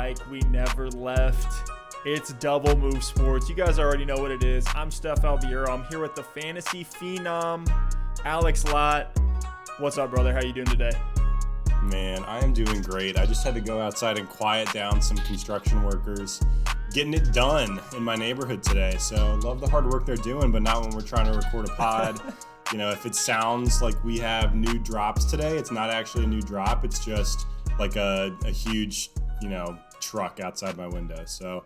like we never left. It's Double Move Sports. You guys already know what it is. I'm Stef Alviero. I'm here with the fantasy phenom, Alex Lott. What's up, brother? How you doing today? Man, I am doing great. I just had to go outside and quiet down some construction workers. Getting it done in my neighborhood today. So love the hard work they're doing, but not when we're trying to record a pod. You know, if it sounds like we have new drops today, it's not actually a new drop. It's just like a huge, truck outside my window. So,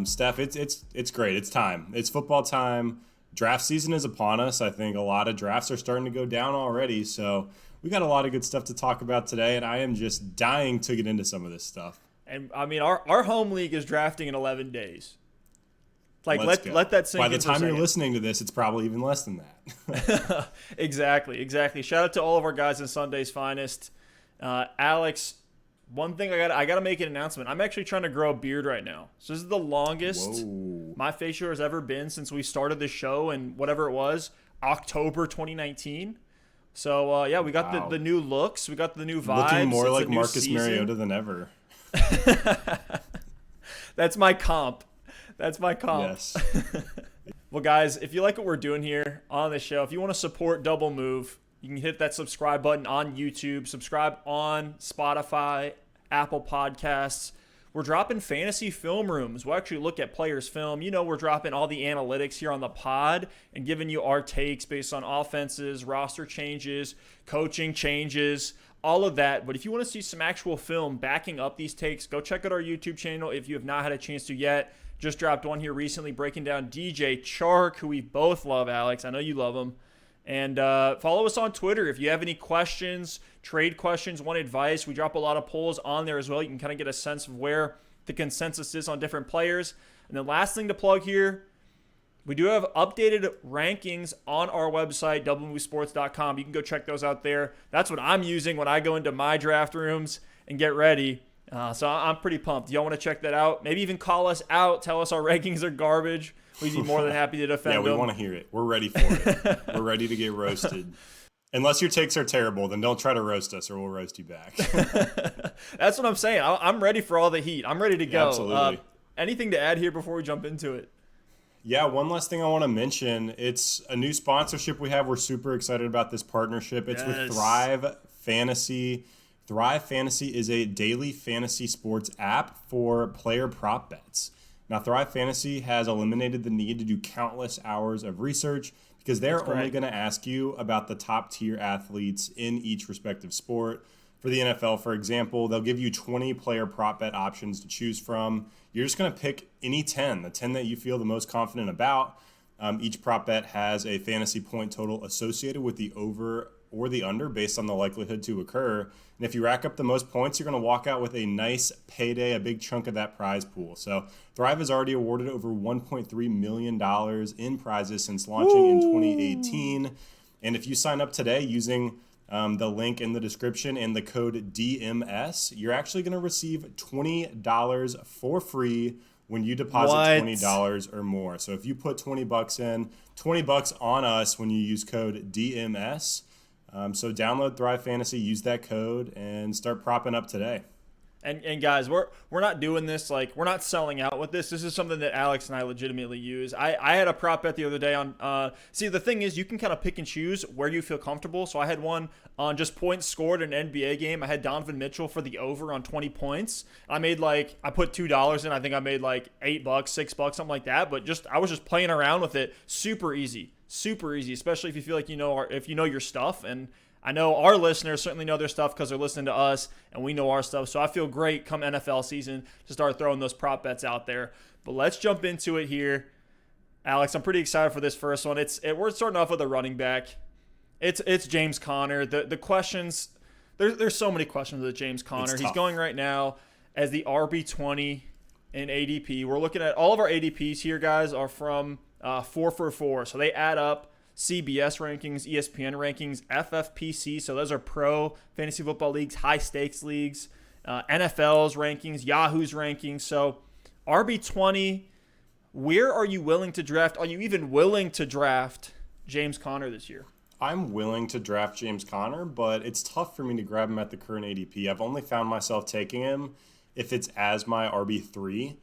Steph, it's great. It's time. It's football time. Draft season is upon us. I think a lot of drafts are starting to go down already. So we got a lot of good stuff to talk about today, and I am just dying to get into some of this stuff. And I mean, our home league is drafting in 11 days. Like, let that sink in. By the time you're listening to this, it's probably even less than that. Exactly. Shout out to all of our guys in Sunday's Finest. Alex, one thing I got to make an announcement. I'm actually trying to grow a beard right now. So this is the longest my facial hair has ever been since we started the show in whatever it was, October 2019. So, we got the new looks. We got the new vibes. Looking more it's like Marcus Mariota than ever. That's my comp. Yes. Well, guys, if you like what we're doing here on the show, if you want to support Double Move, you can hit that subscribe button on YouTube, subscribe on Spotify, Apple Podcasts. We're dropping fantasy film rooms. We'll actually look at players' film. We're dropping all the analytics here on the pod and giving you our takes based on offenses, roster changes, coaching changes, all of that. But if you want to see some actual film backing up these takes, go check out our YouTube channel if you have not had a chance to yet. Just dropped one here recently breaking down DJ Chark, who we both love, Alex. I know you love him. And follow us on Twitter. If you have any questions, trade questions, want advice, we drop a lot of polls on there as well. You can kind of get a sense of where the consensus is on different players. And the last thing to plug here, we do have updated rankings on our website, doublemovesports.com. You can go check those out there. That's what I'm using when I go into my draft rooms and get ready. So I'm pretty pumped. Y'all want to check that out? Maybe even call us out. Tell us our rankings are garbage. We'd be more than happy to defend them. Yeah, we want to hear it. We're ready for it. We're ready to get roasted. Unless your takes are terrible, then don't try to roast us or we'll roast you back. That's what I'm saying. I'm ready for all the heat. I'm ready to go. Yeah, absolutely. Anything to add here before we jump into it? Yeah, one last thing I want to mention. It's a new sponsorship we have. We're super excited about this partnership. It's with Thrive Fantasy. Thrive Fantasy is a daily fantasy sports app for player prop bets. Now, Thrive Fantasy has eliminated the need to do countless hours of research because they're only going to ask you about the top tier athletes in each respective sport. For the NFL, for example, they'll give you 20 player prop bet options to choose from. You're just going to pick any 10, the 10 that you feel the most confident about. Each prop bet has a fantasy point total associated with the over or the under based on the likelihood to occur. And if you rack up the most points, you're going to walk out with a nice payday, a big chunk of that prize pool. So Thrive has already awarded over $1.3 million in prizes since launching in 2018. And if you sign up today using the link in the description and the code DMS, you're actually going to receive $20 for free when you deposit $20 or more. So if you put $20 in, $20 on us when you use code DMS. So download Thrive Fantasy, use that code, and start propping up today. And guys, we're not doing this, like, we're not selling out with this. This is something that Alex and I legitimately use. I had a prop bet the other day on see, the thing is, you can kind of pick and choose where you feel comfortable. So I had one on just points scored in an NBA game. I had Donovan Mitchell for the over on 20 points. I put $2 in. I think I made like $8, $6, something like that. But I was just playing around with it. Super easy, especially if you feel like if you know your stuff. And I know our listeners certainly know their stuff because they're listening to us and we know our stuff. So I feel great come NFL season to start throwing those prop bets out there. But let's jump into it here. Alex, I'm pretty excited for this first one. We're starting off with a running back. It's James Conner. The questions, there's so many questions with James Conner. He's going right now as the RB20 in ADP. We're looking at all of our ADPs here, guys, are from 4for4. So they add up CBS rankings, ESPN rankings, FFPC. So those are pro fantasy football leagues, high stakes leagues, NFL's rankings, Yahoo's rankings. So RB20, where are you willing to draft? Are you even willing to draft James Conner this year? I'm willing to draft James Conner, but it's tough for me to grab him at the current ADP. I've only found myself taking him if it's as my RB3.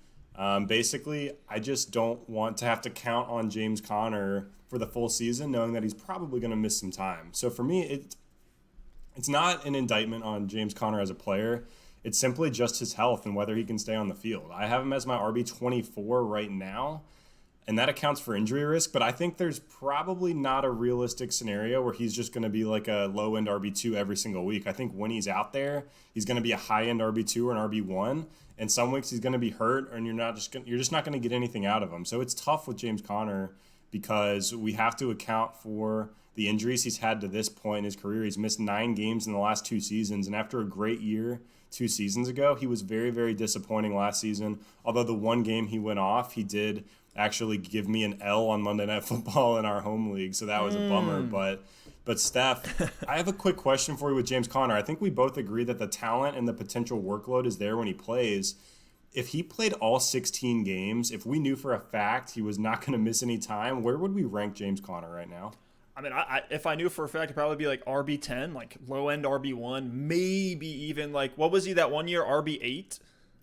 Basically, I just don't want to have to count on James Conner for the full season, knowing that he's probably going to miss some time. So for me, it's not an indictment on James Conner as a player. It's simply just his health and whether he can stay on the field. I have him as my RB24 right now, and that accounts for injury risk, but I think there's probably not a realistic scenario where he's just going to be like a low-end RB2 every single week. I think when he's out there, he's going to be a high-end RB2 or an RB1, and some weeks he's going to be hurt, and you're just not going to get anything out of him. So it's tough with James Conner because we have to account for the injuries he's had to this point in his career. He's missed 9 games in the last 2 seasons, and after a great year 2 seasons ago, he was very, very disappointing last season. Although the one game he went off, he did actually give me an L on Monday Night Football in our home league, so that was a bummer. But Steph, I have a quick question for you with James Conner. I think we both agree that the talent and the potential workload is there when he plays. If he played all 16 games, if we knew for a fact he was not going to miss any time, where would we rank James Conner right now? I mean, if I knew for a fact, it'd probably be like RB10, like low-end RB1, maybe even like, what was he that one year, RB8?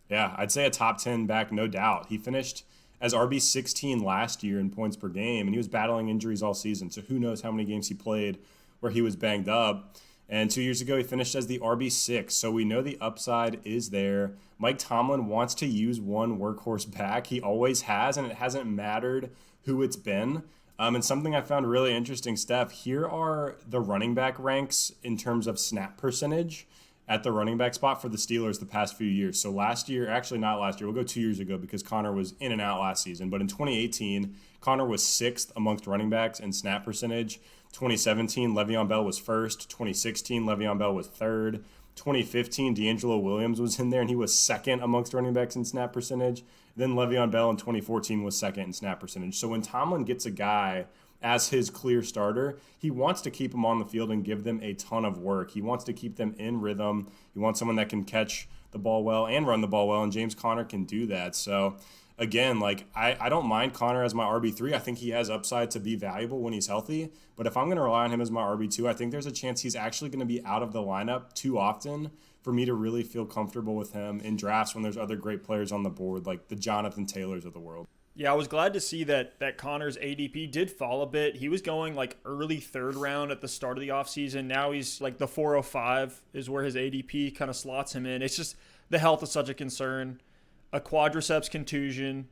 Yeah, I'd say a top 10 back, no doubt. He finished as RB16 last year in points per game, and he was battling injuries all season, so who knows how many games he played where he was banged up. And 2 years ago, he finished as the RB6, so we know the upside is there. Mike Tomlin wants to use one workhorse back. He always has, and it hasn't mattered who it's been. And something I found really interesting, Steph, here are the running back ranks in terms of snap percentage at the running back spot for the Steelers the past few years. So last year, actually not last year, we'll go 2 years ago because Conner was in and out last season. But in 2018, Conner was 6th amongst running backs in snap percentage. 2017, Le'Veon Bell was 1st. 2016, Le'Veon Bell was 3rd. 2015, D'Angelo Williams was in there, and he was 2nd amongst running backs in snap percentage. Then Le'Veon Bell in 2014 was 2nd in snap percentage. So when Tomlin gets a guy as his clear starter, he wants to keep them on the field and give them a ton of work. He wants to keep them in rhythm. He wants someone that can catch the ball well and run the ball well, and James Conner can do that. So again, like I don't mind Conner as my RB3. I think he has upside to be valuable when he's healthy. But if I'm going to rely on him as my RB2, I think there's a chance he's actually going to be out of the lineup too often for me to really feel comfortable with him in drafts when there's other great players on the board, like the Jonathan Taylors of the world. Yeah, I was glad to see that Conner's ADP did fall a bit. He was going like early 3rd round at the start of the offseason. Now he's like the 405 is where his ADP kind of slots him in. It's just the health is such a concern. A quadriceps contusion,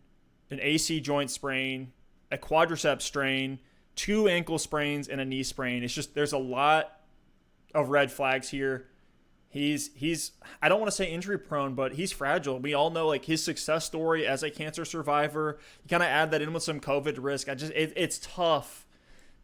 an AC joint sprain, a quadriceps strain, 2 ankle sprains, and a knee sprain. It's just there's a lot of red flags here. He's I don't want to say injury prone, but he's fragile. We all know like his success story as a cancer survivor. You kind of add that in with some COVID risk. It's tough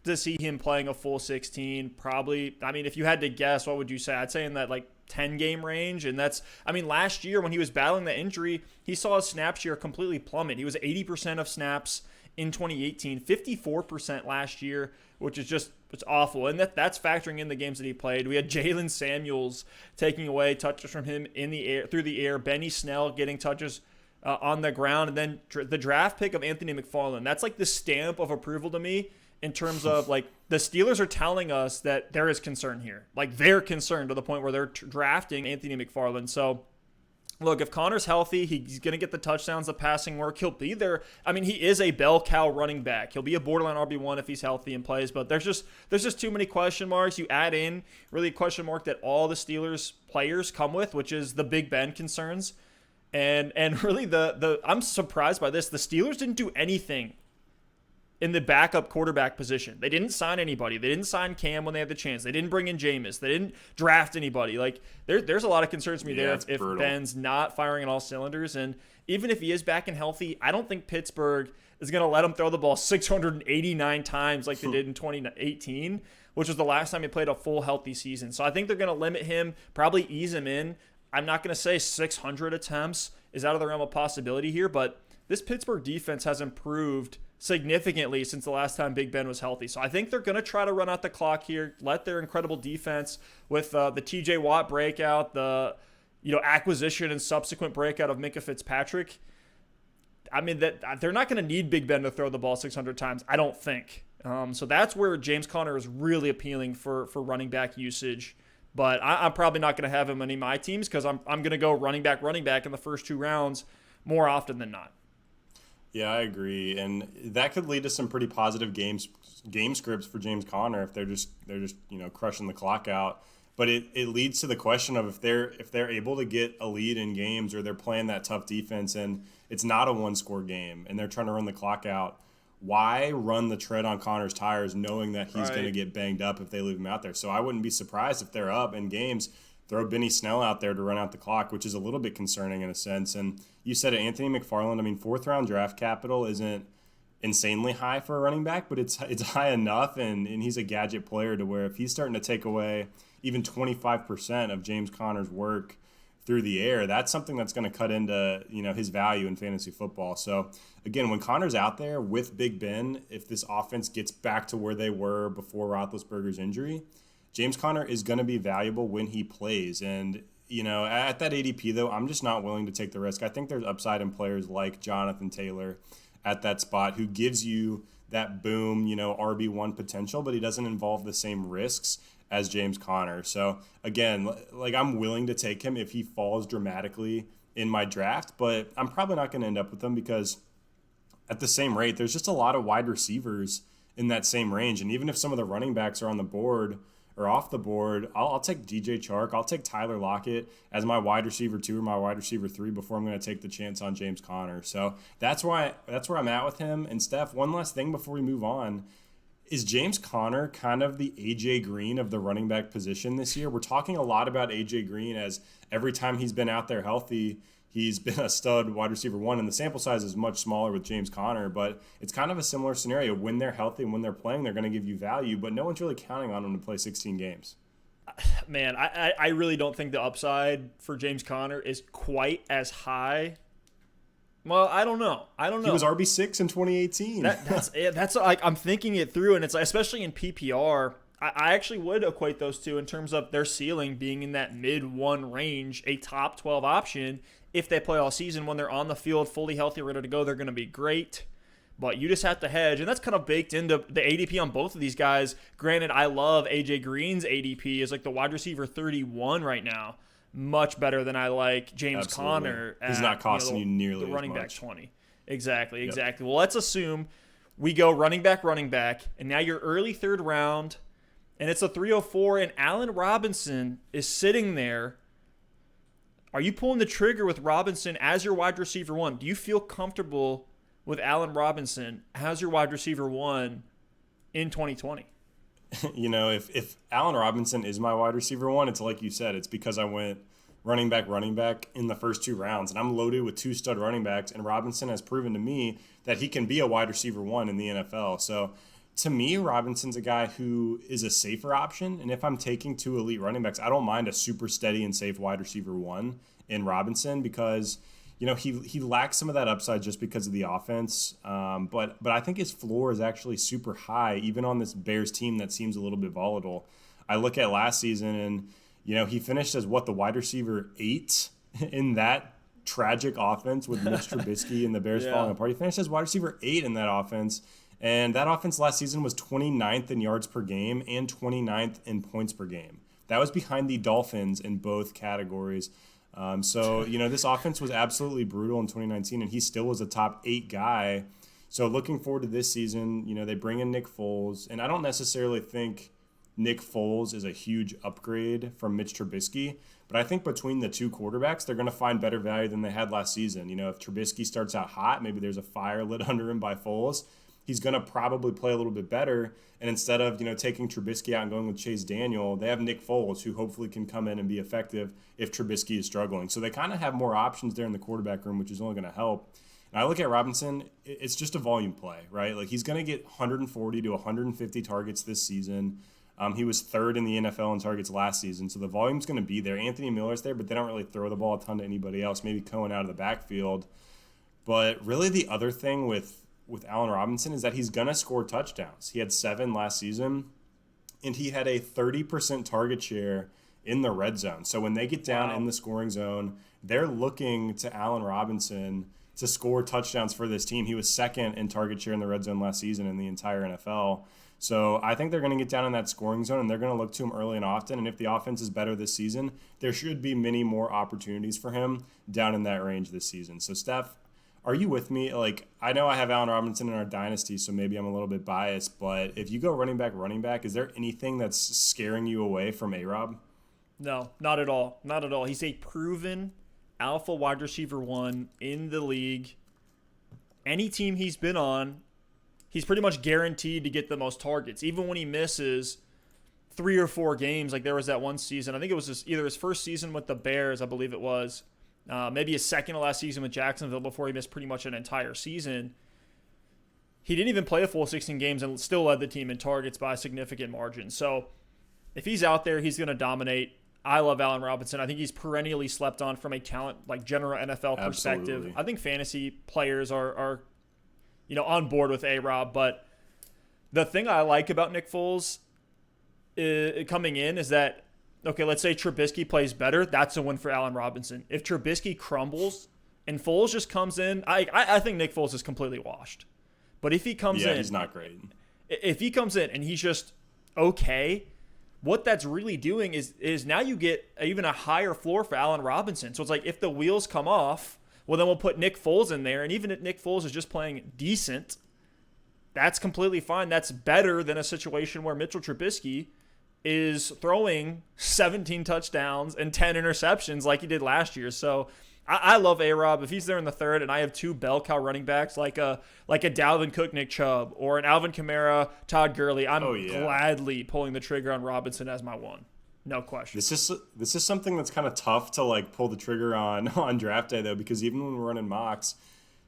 to see him playing a full 16. Probably, I mean, if you had to guess, what would you say? I'd say in that like 10-game range. And that's, I mean, last year when he was battling the injury, he saw his snap share completely plummet. He was 80% of snaps in 2018, 54% last year, which is just, it's awful. And that's factoring in the games that he played. We had Jalen Samuels taking away touches from him in the air, through the air. Benny Snell getting touches on the ground. And then the draft pick of Anthony McFarland. That's like the stamp of approval to me in terms of like the Steelers are telling us that there is concern here. Like they're concerned to the point where they're drafting Anthony McFarland. So look, if Conner's healthy, he's going to get the touchdowns, the passing work. He'll be there. I mean, he is a bell cow running back. He'll be a borderline RB1 if he's healthy and plays, but there's just too many question marks. You add in really a question mark that all the Steelers players come with, which is the Big Ben concerns. And really the I'm surprised by this. The Steelers didn't do anything in the backup quarterback position. They didn't sign anybody. They didn't sign Cam when they had the chance. They didn't bring in Jameis. They didn't draft anybody. Like there's a lot of concerns for me there if Ben's not firing on all cylinders. And even if he is back and healthy, I don't think Pittsburgh is going to let him throw the ball 689 times like they did in 2018, which was the last time he played a full healthy season. So I think they're going to limit him, probably ease him in. I'm not going to say 600 attempts is out of the realm of possibility here, but this Pittsburgh defense has improved significantly since the last time Big Ben was healthy. So I think they're going to try to run out the clock here, let their incredible defense with the TJ Watt breakout, the acquisition and subsequent breakout of Minkah Fitzpatrick. I mean, that they're not going to need Big Ben to throw the ball 600 times, I don't think. So that's where James Conner is really appealing for running back usage. But I'm probably not going to have him in any of my teams because I'm going to go running back in the first 2 rounds more often than not. Yeah, I agree, and that could lead to some pretty positive game scripts for James Conner if they're just crushing the clock out. But it leads to the question of if they're able to get a lead in games, or they're playing that tough defense and it's not a 1-score game and they're trying to run the clock out. Why run the tread on Connor's tires knowing that he's going to get banged up if they leave him out there? So I wouldn't be surprised if they're up in games, throw Benny Snell out there to run out the clock, which is a little bit concerning in a sense. And you said it, Anthony McFarland. I mean, 4th-round draft capital isn't insanely high for a running back, but it's high enough, and he's a gadget player to where if he's starting to take away even 25% of James Conner's work through the air, that's something that's going to cut into his value in fantasy football. So again, when Conner's out there with Big Ben, if this offense gets back to where they were before Roethlisberger's injury, James Conner is going to be valuable when he plays. And at that ADP though, I'm just not willing to take the risk. I think there's upside in players like Jonathan Taylor at that spot who gives you that boom, RB1 potential, but he doesn't involve the same risks as James Conner. So again, like, I'm willing to take him if he falls dramatically in my draft, but I'm probably not going to end up with him because at the same rate, there's just a lot of wide receivers in that same range. And even if some of the running backs are on the board or off the board, I'll take DJ Chark. I'll take Tyler Lockett as my wide receiver 2 or my wide receiver 3 before I'm going to take the chance on James Conner. So that's where I'm at with him. And Steph, one last thing before we move on. Is James Conner kind of the A.J. Green of the running back position this year? We're talking a lot about A.J. Green as every time he's been out there healthy, he's been a stud wide receiver 1, and the sample size is much smaller with James Conner, but it's kind of a similar scenario. When they're healthy and when they're playing, they're going to give you value, but no one's really counting on him to play 16 games. Man, I really don't think the upside for James Conner is quite as high. Well, I don't know. He was RB6 in 2018. That's like, I'm thinking it through, and it's like, especially in PPR, I actually would equate those two in terms of their ceiling being in that mid-1 range, a top 12 option. If they play all season, when they're on the field, fully healthy, ready to go, they're going to be great. But you just have to hedge, and that's kind of baked into the ADP on both of these guys. Granted, I love AJ Green's ADP is like the wide receiver 31 right now. Much better than I like James Conner. He's not costing you nearly the running as much. back 20. Exactly. Yep. Well, let's assume we go running back, and now you're early 3rd round, and it's a 304, and Allen Robinson is sitting there. Are you pulling the trigger with Robinson as your wide receiver 1? Do you feel comfortable with Allen Robinson as your wide receiver 1 in 2020? If Allen Robinson is my wide receiver 1, it's like you said, it's because I went running back in the first 2 rounds, and I'm loaded with 2 stud running backs, and Robinson has proven to me that he can be a wide receiver 1 in the NFL. So to me, Robinson's a guy who is a safer option, and if I'm taking 2 elite running backs, I don't mind a super steady and safe wide receiver 1 in Robinson because he lacks some of that upside just because of the offense. But I think his floor is actually super high, even on this Bears team that seems a little bit volatile. I look at last season and, he finished as the wide receiver 8 in that tragic offense with Mitch Trubisky and the Bears falling apart. He finished as wide receiver 8 in that offense. And that offense last season was 29th in yards per game and 29th in points per game. That was behind the Dolphins in both categories. This offense was absolutely brutal in 2019, and he still was a top 8 guy. So looking forward to this season, they bring in Nick Foles, and I don't necessarily think Nick Foles is a huge upgrade from Mitch Trubisky, but I think between the 2 quarterbacks, they're going to find better value than they had last season. If Trubisky starts out hot, maybe there's a fire lit under him by Foles. He's going to probably play a little bit better. And instead of, taking Trubisky out and going with Chase Daniel, they have Nick Foles, who hopefully can come in and be effective if Trubisky is struggling. So they kind of have more options there in the quarterback room, which is only going to help. And I look at Robinson, it's just a volume play, right? Like, he's going to get 140 to 150 targets this season. He was 3rd in the NFL in targets last season, so the volume's going to be there. Anthony Miller's there, but they don't really throw the ball a ton to anybody else, maybe Cohen out of the backfield. But really the other thing with Allen Robinson is that he's going to score touchdowns. He had 7 last season, and he had a 30% target share in the red zone. So when they get down in the scoring zone, they're looking to Allen Robinson to score touchdowns for this team. He was 2nd in target share in the red zone last season in the entire NFL. So I think they're going to get down in that scoring zone, and they're going to look to him early and often. And if the offense is better this season, there should be many more opportunities for him down in that range this season. So, Steph, are you with me? Like, I know I have Allen Robinson in our dynasty, so maybe I'm a little bit biased, but if you go running back, is there anything that's scaring you away from A-Rob? No, not at all. Not at all. He's a proven alpha wide receiver one in the league. Any team he's been on, he's pretty much guaranteed to get the most targets. Even when he misses 3 or 4 games, like there was that one season. I think it was either his first season with the Bears, I believe it was. Maybe his second to last season with Jacksonville before he missed pretty much an entire season. He didn't even play a full 16 games and still led the team in targets by a significant margin. So if he's out there, he's going to dominate. I love Allen Robinson. I think he's perennially slept on from a talent, like general NFL perspective. Absolutely. I think fantasy players are on board with A-Rob. But the thing I like about Nick Foles coming in is that, okay, let's say Trubisky plays better. That's a win for Allen Robinson. If Trubisky crumbles and Foles just comes in, I think Nick Foles is completely washed. But if he comes in, he's not great. If he comes in and he's just okay, what that's really doing is now you get even a higher floor for Allen Robinson. So it's like if the wheels come off, well, then we'll put Nick Foles in there. And even if Nick Foles is just playing decent, that's completely fine. That's better than a situation where Mitchell Trubisky is throwing 17 touchdowns and 10 interceptions like he did last year. So I love A-Rob. If he's there in the third and I have 2 bell cow running backs like a Dalvin Cook, Nick Chubb, or an Alvin Kamara, Todd Gurley, I'm gladly pulling the trigger on Robinson as my one. No question. This is something that's kind of tough to like pull the trigger on draft day though, because even when we're running mocks,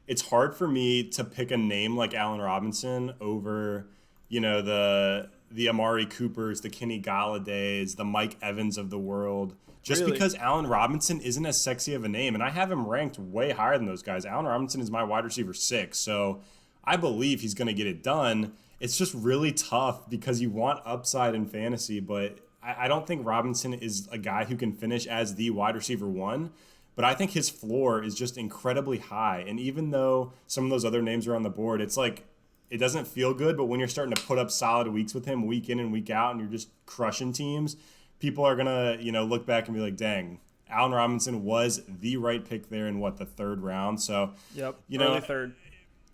it's hard for me to pick a name like Allen Robinson over, the Amari Coopers, the Kenny Galladays, the Mike Evans of the world. Just Really? because Allen Robinson isn't as sexy of a name, and I have him ranked way higher than those guys. Allen Robinson is my wide receiver 6, so I believe he's going to get it done. It's just really tough because you want upside in fantasy, but I don't think Robinson is a guy who can finish as the wide receiver 1, but I think his floor is just incredibly high. And even though some of those other names are on the board, it's like it doesn't feel good, but when you're starting to put up solid weeks with him week in and week out and you're just crushing teams, people are going to, look back and be like, dang, Allen Robinson was the right pick there in the 3rd round. So, early third.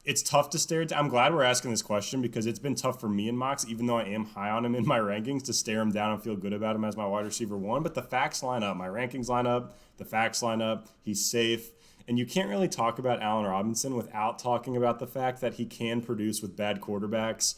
It's tough to stare down. I'm glad we're asking this question because it's been tough for me in mocks, even though I am high on him in my rankings, to stare him down and feel good about him as my wide receiver 1. But the facts line up. My rankings line up. The facts line up. He's safe. And you can't really talk about Allen Robinson without talking about the fact that he can produce with bad quarterbacks.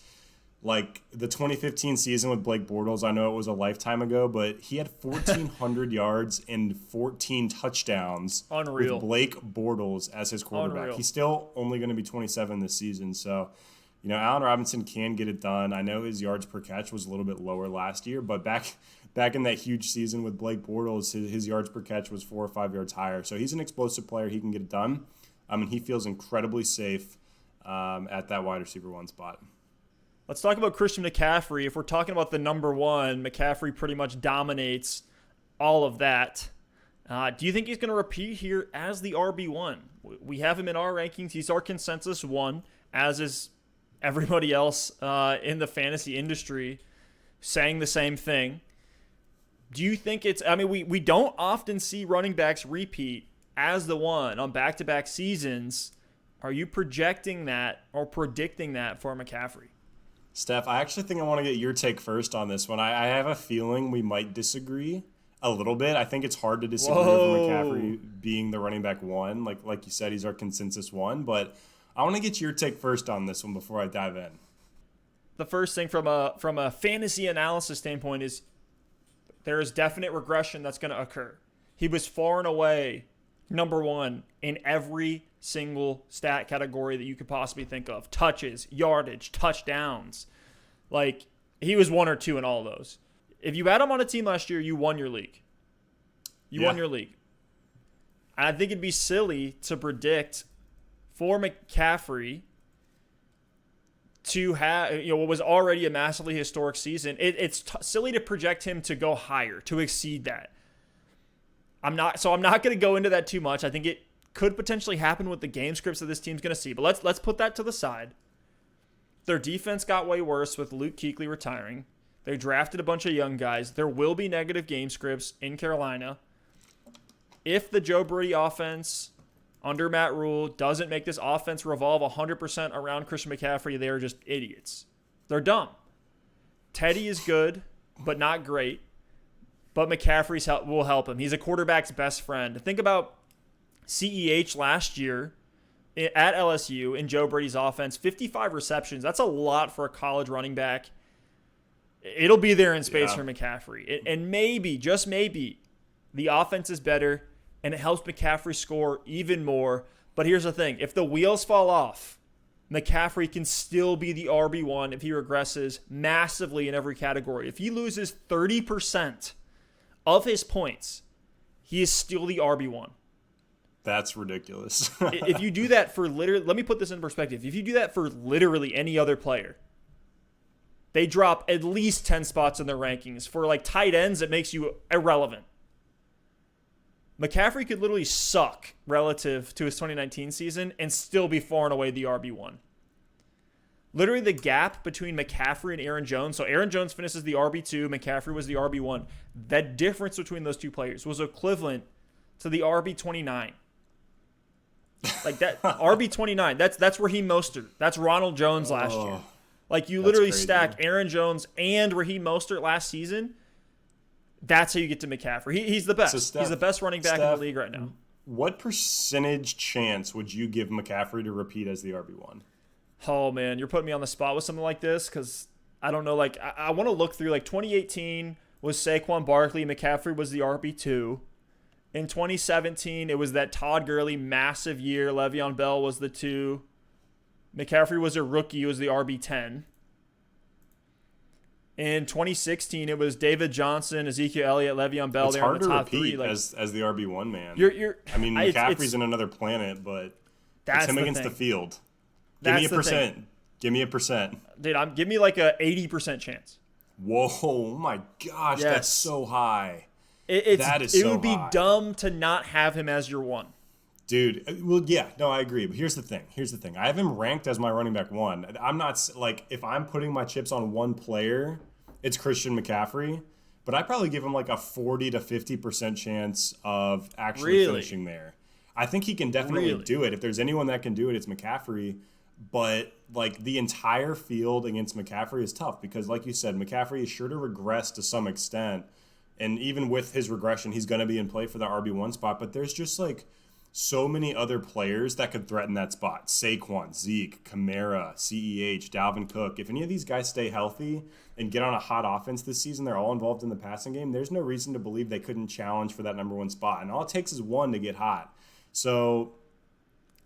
Like the 2015 season with Blake Bortles, I know it was a lifetime ago, but he had 1,400 yards and 14 touchdowns Unreal. with Blake Bortles as his quarterback. Unreal. He's still only going to be 27 this season. So, Allen Robinson can get it done. I know his yards per catch was a little bit lower last year, but back in that huge season with Blake Bortles, his yards per catch was 4 or 5 yards higher. So he's an explosive player. He can get it done. And he feels incredibly safe at that wide receiver 1 spot. Let's talk about Christian McCaffrey. If we're talking about the number 1, McCaffrey pretty much dominates all of that. Do you think he's going to repeat here as the RB1? We have him in our rankings. He's our consensus 1, as is everybody else in the fantasy industry saying the same thing. Do you think we don't often see running backs repeat as the 1 on back-to-back seasons. Are you projecting that or predicting that for McCaffrey? Steph, I actually think I want to get your take first on this one. I have a feeling we might disagree a little bit. I think it's hard to disagree over McCaffrey being the running back 1. Like you said, he's our consensus 1. But I want to get your take first on this one before I dive in. The first thing from a fantasy analysis standpoint is there is definite regression that's going to occur. He was far and away number 1 in every single stat category that you could possibly think of. Touches, yardage, touchdowns. Like, he was 1 or 2 in all those. If you had him on a team last year, you won your league. You won your league. And I think it'd be silly to predict for McCaffrey to have, what was already a massively historic season. It's silly to project him to go higher, to exceed that. I'm not going to go into that too much. I think it could potentially happen with the game scripts that this team's going to see. But let's put that to the side. Their defense got way worse with Luke Kuechly retiring. They drafted a bunch of young guys. There will be negative game scripts in Carolina. If the Joe Brady offense under Matt Rule doesn't make this offense revolve 100% around Christian McCaffrey, they are just idiots. They're dumb. Teddy is good, but not great. But McCaffrey will help him. He's a quarterback's best friend. Think about CEH last year at LSU in Joe Brady's offense. 55 receptions. That's a lot for a college running back. It'll be there in space for McCaffrey. And maybe, just maybe, the offense is better and it helps McCaffrey score even more. But here's the thing. If the wheels fall off, McCaffrey can still be the RB1 if he regresses massively in every category. If he loses 30% of his points, he is still the RB1. That's ridiculous. If you do that for literally, let me put this in perspective. If you do that for literally any other player, they drop at least 10 spots in their rankings. For like tight ends, it makes you irrelevant. McCaffrey could literally suck relative to his 2019 season and still be far and away the RB1. Literally the gap between McCaffrey and Aaron Jones. So Aaron Jones finishes the RB2, McCaffrey was the RB1. That difference between those two players was equivalent to the RB29. Like that RB29, that's Raheem Mostert. That's Ronald Jones last year. Like you literally stack Aaron Jones and Raheem Mostert last season. That's how you get to McCaffrey. He's the best. So Steph, he's the best running back in the league right now. What percentage chance would you give McCaffrey to repeat as the RB1? Oh, man, you're putting me on the spot with something like this because I don't know. Like I want to look through, like 2018 was Saquon Barkley. McCaffrey was the RB2. In 2017, it was that Todd Gurley massive year. Le'Veon Bell was the 2. McCaffrey was a rookie. He was the RB10. In 2016, it was David Johnson, Ezekiel Elliott, Le'Veon Bell. It's there in hard the to top repeat 3. Like, as the RB1 man. I mean, McCaffrey's in another planet, but it's him against the field. Give me a percent. Give me a percent. Dude, give me like a 80% chance. Whoa, oh my gosh, that's so high. It would be dumb to not have him as your one. Dude, well, yeah, no, I agree. But here's the thing. I have him ranked as my running back 1. I'm not, like, if I'm putting my chips on one player, it's Christian McCaffrey. But I probably give him like a 40 to 50% chance of actually finishing there. I think he can definitely do it. If there's anyone that can do it, it's McCaffrey. But, like, the entire field against McCaffrey is tough because, like you said, McCaffrey is sure to regress to some extent. And even with his regression, he's going to be in play for the RB1 spot. But there's just, like, so many other players that could threaten that spot. Saquon, Zeke, Kamara, CEH, Dalvin Cook. If any of these guys stay healthy and get on a hot offense this season, they're all involved in the passing game. There's no reason to believe they couldn't challenge for that number 1 spot. And all it takes is one to get hot. So,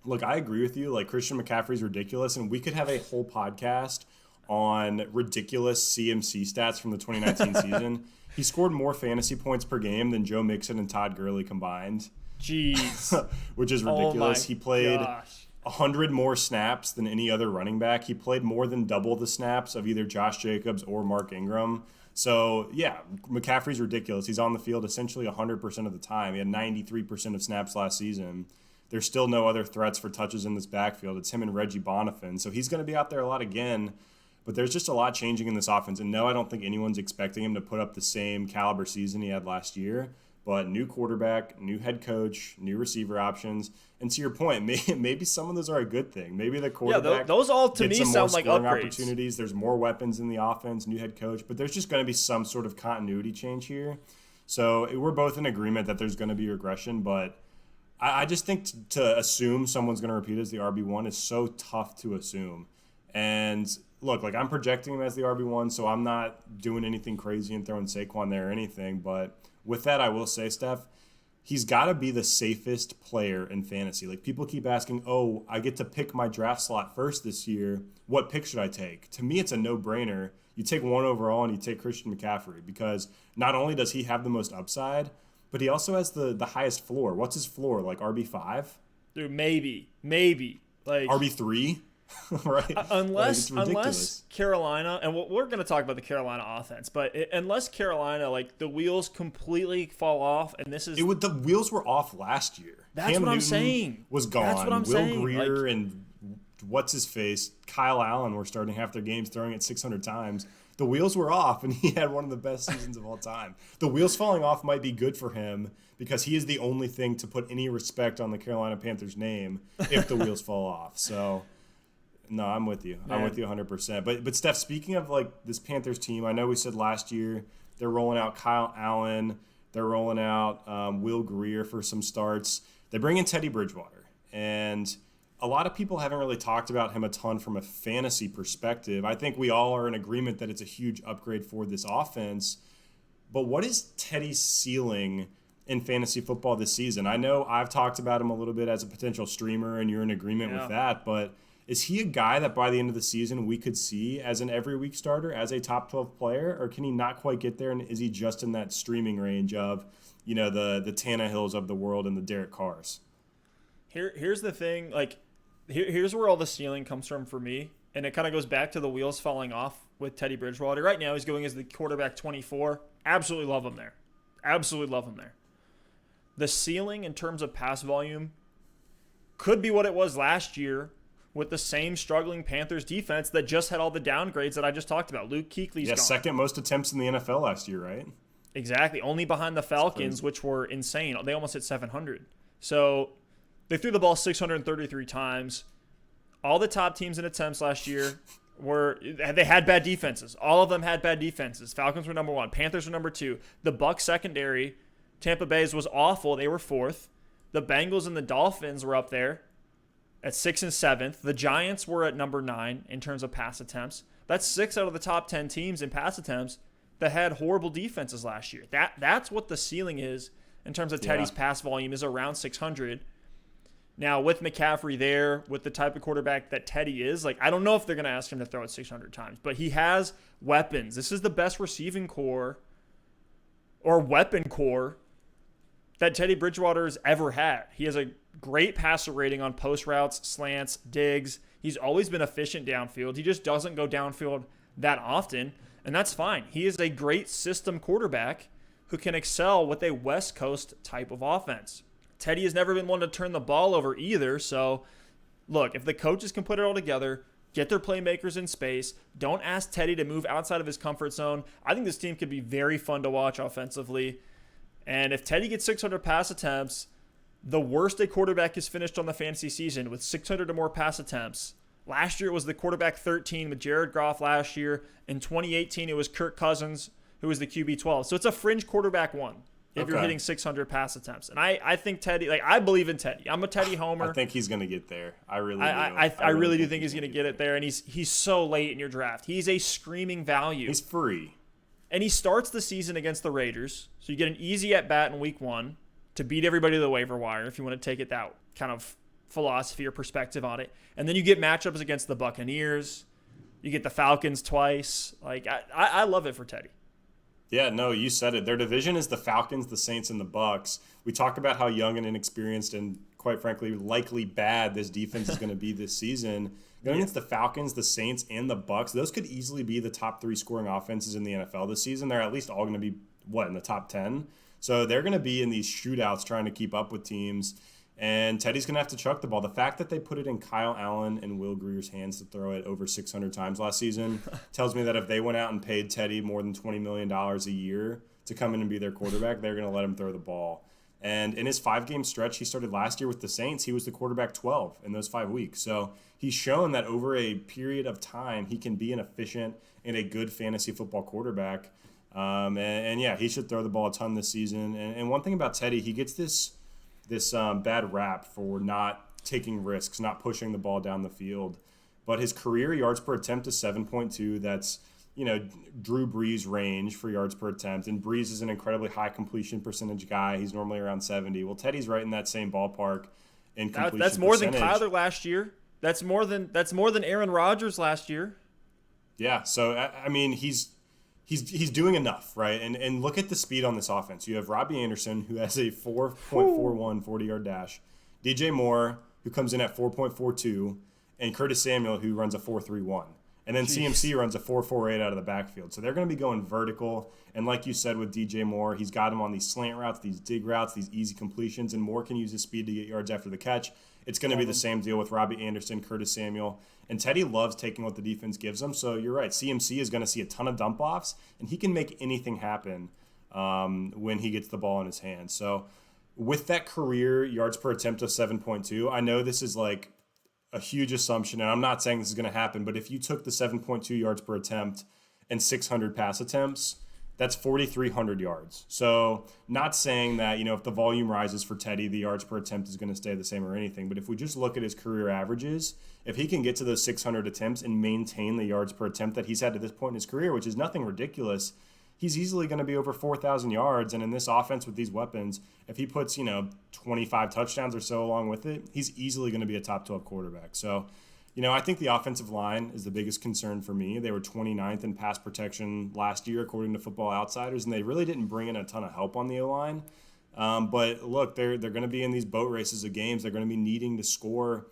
look, I agree with you. Like, Christian McCaffrey's ridiculous. And we could have a whole podcast on ridiculous CMC stats from the 2019 season. He scored more fantasy points per game than Joe Mixon and Todd Gurley combined. Jeez. Which is ridiculous. He played 100 more snaps than any other running back. He played more than double the snaps of either Josh Jacobs or Mark Ingram. So, yeah, McCaffrey's ridiculous. He's on the field essentially 100% of the time. He had 93% of snaps last season. There's still no other threats for touches in this backfield. It's him and Reggie Bonifant. So he's going to be out there a lot again. But there's just a lot changing in this offense. And no, I don't think anyone's expecting him to put up the same caliber season he had last year. But new quarterback, new head coach, new receiver options. And to your point, maybe some of those are a good thing. Maybe the quarterback those all to me sound like upgrades. Opportunities. There's more weapons in the offense, new head coach. But there's just going to be some sort of continuity change here. So we're both in agreement that there's going to be regression. But I just think to assume someone's going to repeat as the RB1 is so tough to assume. And look, like I'm projecting him as the RB1, so I'm not doing anything crazy and throwing Saquon there or anything. But with that, I will say, Steph, he's got to be the safest player in fantasy. Like people keep asking, oh, I get to pick my draft slot first this year. What pick should I take? To me, it's a no-brainer. You take 1 overall and you take Christian McCaffrey because not only does he have the most upside, but he also has the highest floor. What's his floor? Like RB5? Dude, maybe. Like RB3? Right? Unless Carolina, and we're going to talk about the Carolina offense, but unless Carolina, like the wheels completely fall off, and this is the wheels were off last year. That's Cam what Newton I'm saying. Was gone. That's what I'm Will saying. Greer and what's his face, Kyle Allen were starting half their games throwing it 600 times. The wheels were off, and he had one of the best seasons of all time. The wheels falling off might be good for him because he is the only thing to put any respect on the Carolina Panthers name if the wheels fall off. So, no, I'm with you. I'm with you 100%. But Steph, speaking of like this Panthers team, I know we said last year they're rolling out Kyle Allen. They're rolling out Will Greer for some starts. They bring in Teddy Bridgewater, and a lot of people haven't really talked about him a ton from a fantasy perspective. I think we all are in agreement that it's a huge upgrade for this offense. But what is Teddy's ceiling in fantasy football this season? I know I've talked about him a little bit as a potential streamer, and you're in agreement with that. But is he a guy that by the end of the season we could see as an every week starter, as a top 12 player? Or can he not quite get there, and is he just in that streaming range of, you know, the Tannehills of the world and the Derek Carrs? Here's the thing, like, here's where all the ceiling comes from for me, and it kind of goes back to the wheels falling off with Teddy Bridgewater. Right now he's going as the quarterback 24. Absolutely love him there. Absolutely love him there. The ceiling in terms of pass volume could be what it was last year with the same struggling Panthers defense that just had all the downgrades that I just talked about. Luke Kuechly's gone. Second most attempts in the NFL last year, right? Exactly. Only behind the Falcons, which were insane. They almost hit 700. So they threw the ball 633 times. All the top teams in attempts last year they had bad defenses. All of them had bad defenses. Falcons were number 1. Panthers were number 2. The Bucs secondary, Tampa Bay's, was awful. They were 4th. The Bengals and the Dolphins were up there at 6th and 7th. The Giants were at number 9 in terms of pass attempts. That's 6 out of the top 10 teams in pass attempts that had horrible defenses last year. That's what the ceiling is in terms of Teddy's pass volume, is around 600. Now, with McCaffrey there, with the type of quarterback that Teddy is, like, I don't know if they're going to ask him to throw it 600 times, but he has weapons. This is the best receiving core or weapon core that Teddy Bridgewater has ever had. He has a great passer rating on post routes, slants, digs. He's always been efficient downfield. He just doesn't go downfield that often, and that's fine. He is a great system quarterback who can excel with a West Coast type of offense. Teddy has never been one to turn the ball over either. So, look, if the coaches can put it all together, get their playmakers in space, don't ask Teddy to move outside of his comfort zone, I think this team could be very fun to watch offensively. And if Teddy gets 600 pass attempts, the worst a quarterback has finished on the fantasy season with 600 or more pass attempts. Last year it was the quarterback 13 with Jared Goff last year. In 2018 it was Kirk Cousins, who was the QB 12. So it's a fringe quarterback 1. If you're hitting 600 pass attempts. And I think Teddy, like, I believe in Teddy. I'm a Teddy homer. I think he's going to get there. I really do. I really do think he's going to get it there. And he's so late in your draft. He's a screaming value. He's free. And he starts the season against the Raiders. So you get an easy at-bat in week 1 to beat everybody to the waiver wire, if you want to take it that kind of philosophy or perspective on it. And then you get matchups against the Buccaneers. You get the Falcons twice. Like, I love it for Teddy. Yeah, no, you said it. Their division is the Falcons, the Saints, and the Bucs. We talk about how young and inexperienced and, quite frankly, likely bad this defense is going to be this season. Going against the Falcons, the Saints, and the Bucs, those could easily be the top 3 scoring offenses in the NFL this season. They're at least all going to be, in the top 10? So they're going to be in these shootouts trying to keep up with teams. And Teddy's going to have to chuck the ball. The fact that they put it in Kyle Allen and Will Greer's hands to throw it over 600 times last season tells me that if they went out and paid Teddy more than $20 million a year to come in and be their quarterback, they're going to let him throw the ball. And in his 5-game stretch he started last year with the Saints, he was the quarterback 12 in those 5 weeks. So he's shown that over a period of time he can be an efficient and a good fantasy football quarterback. And he should throw the ball a ton this season. And one thing about Teddy, he gets this bad rap for not taking risks, not pushing the ball down the field. But his career yards per attempt is 7.2. That's, Drew Brees' range for yards per attempt. And Brees is an incredibly high completion percentage guy. He's normally around 70. Well, Teddy's right in that same ballpark in completion That's more percentage. than Kyler last year. That's more than Aaron Rodgers last year. Yeah, so, I mean, he's doing enough, right? And look at the speed on this offense. You have Robbie Anderson, who has a 4.41 40-yard dash. DJ Moore, who comes in at 4.42. And Curtis Samuel, who runs a 4.31. And then Jeez. CMC runs a 4.48 out of the backfield. So they're going to be going vertical. And like you said with DJ Moore, he's got him on these slant routes, these dig routes, these easy completions, and Moore can use his speed to get yards after the catch. It's going to be the same deal with Robbie Anderson, Curtis Samuel. And Teddy loves taking what the defense gives him. So you're right. CMC is going to see a ton of dump offs, and he can make anything happen when he gets the ball in his hands. So with that career yards per attempt of 7.2, I know this is like a huge assumption, and I'm not saying this is going to happen, but if you took the 7.2 yards per attempt and 600 pass attempts, that's 4,300 yards. So not saying that, if the volume rises for Teddy, the yards per attempt is going to stay the same or anything. But if we just look at his career averages, if he can get to those 600 attempts and maintain the yards per attempt that he's had to this point in his career, which is nothing ridiculous, he's easily going to be over 4,000 yards. And in this offense with these weapons, if he puts, 25 touchdowns or so along with it, he's easily going to be a top 12 quarterback. So, I think the offensive line is the biggest concern for me. They were 29th in pass protection last year, according to Football Outsiders, and they really didn't bring in a ton of help on the O-line. But look, they're going to be in these boat races of games. They're going to be needing to score,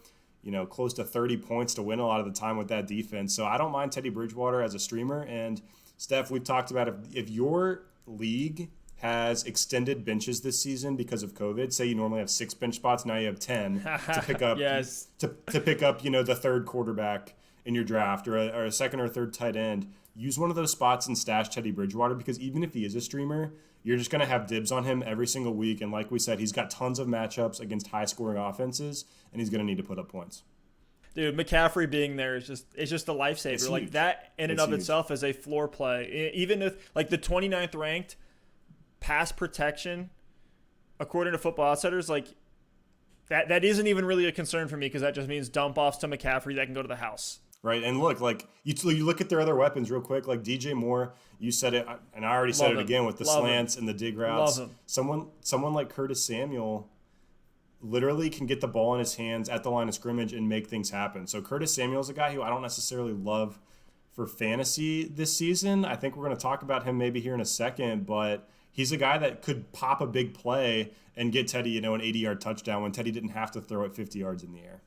close to 30 points to win a lot of the time with that defense. So I don't mind Teddy Bridgewater as a streamer. And Steph, we've talked about if your league has extended benches this season because of COVID. Say you normally have 6 bench spots, now you have 10 to pick up. Yes. To pick up, the third quarterback in your draft or a second or third tight end. Use one of those spots and stash Teddy Bridgewater, because even if he is a streamer, you're just going to have dibs on him every single week. And like we said, he's got tons of matchups against high-scoring offenses, and he's going to need to put up points. Dude, McCaffrey being there is just a lifesaver. Like that in and of itself is a floor play. Even if like the 29th ranked pass protection, according to Football Outsiders, like that isn't even really a concern for me, because that just means dump offs to McCaffrey that can go to the house. Right, and look, like you look at their other weapons real quick, like DJ Moore, you said it, and I already said it again with the slants and the dig routes. Someone like Curtis Samuel literally can get the ball in his hands at the line of scrimmage and make things happen. So Curtis Samuel is a guy who I don't necessarily love for fantasy this season. I think we're going to talk about him maybe here in a second, but he's a guy that could pop a big play and get Teddy, an 80-yard touchdown when Teddy didn't have to throw it 50 yards in the air.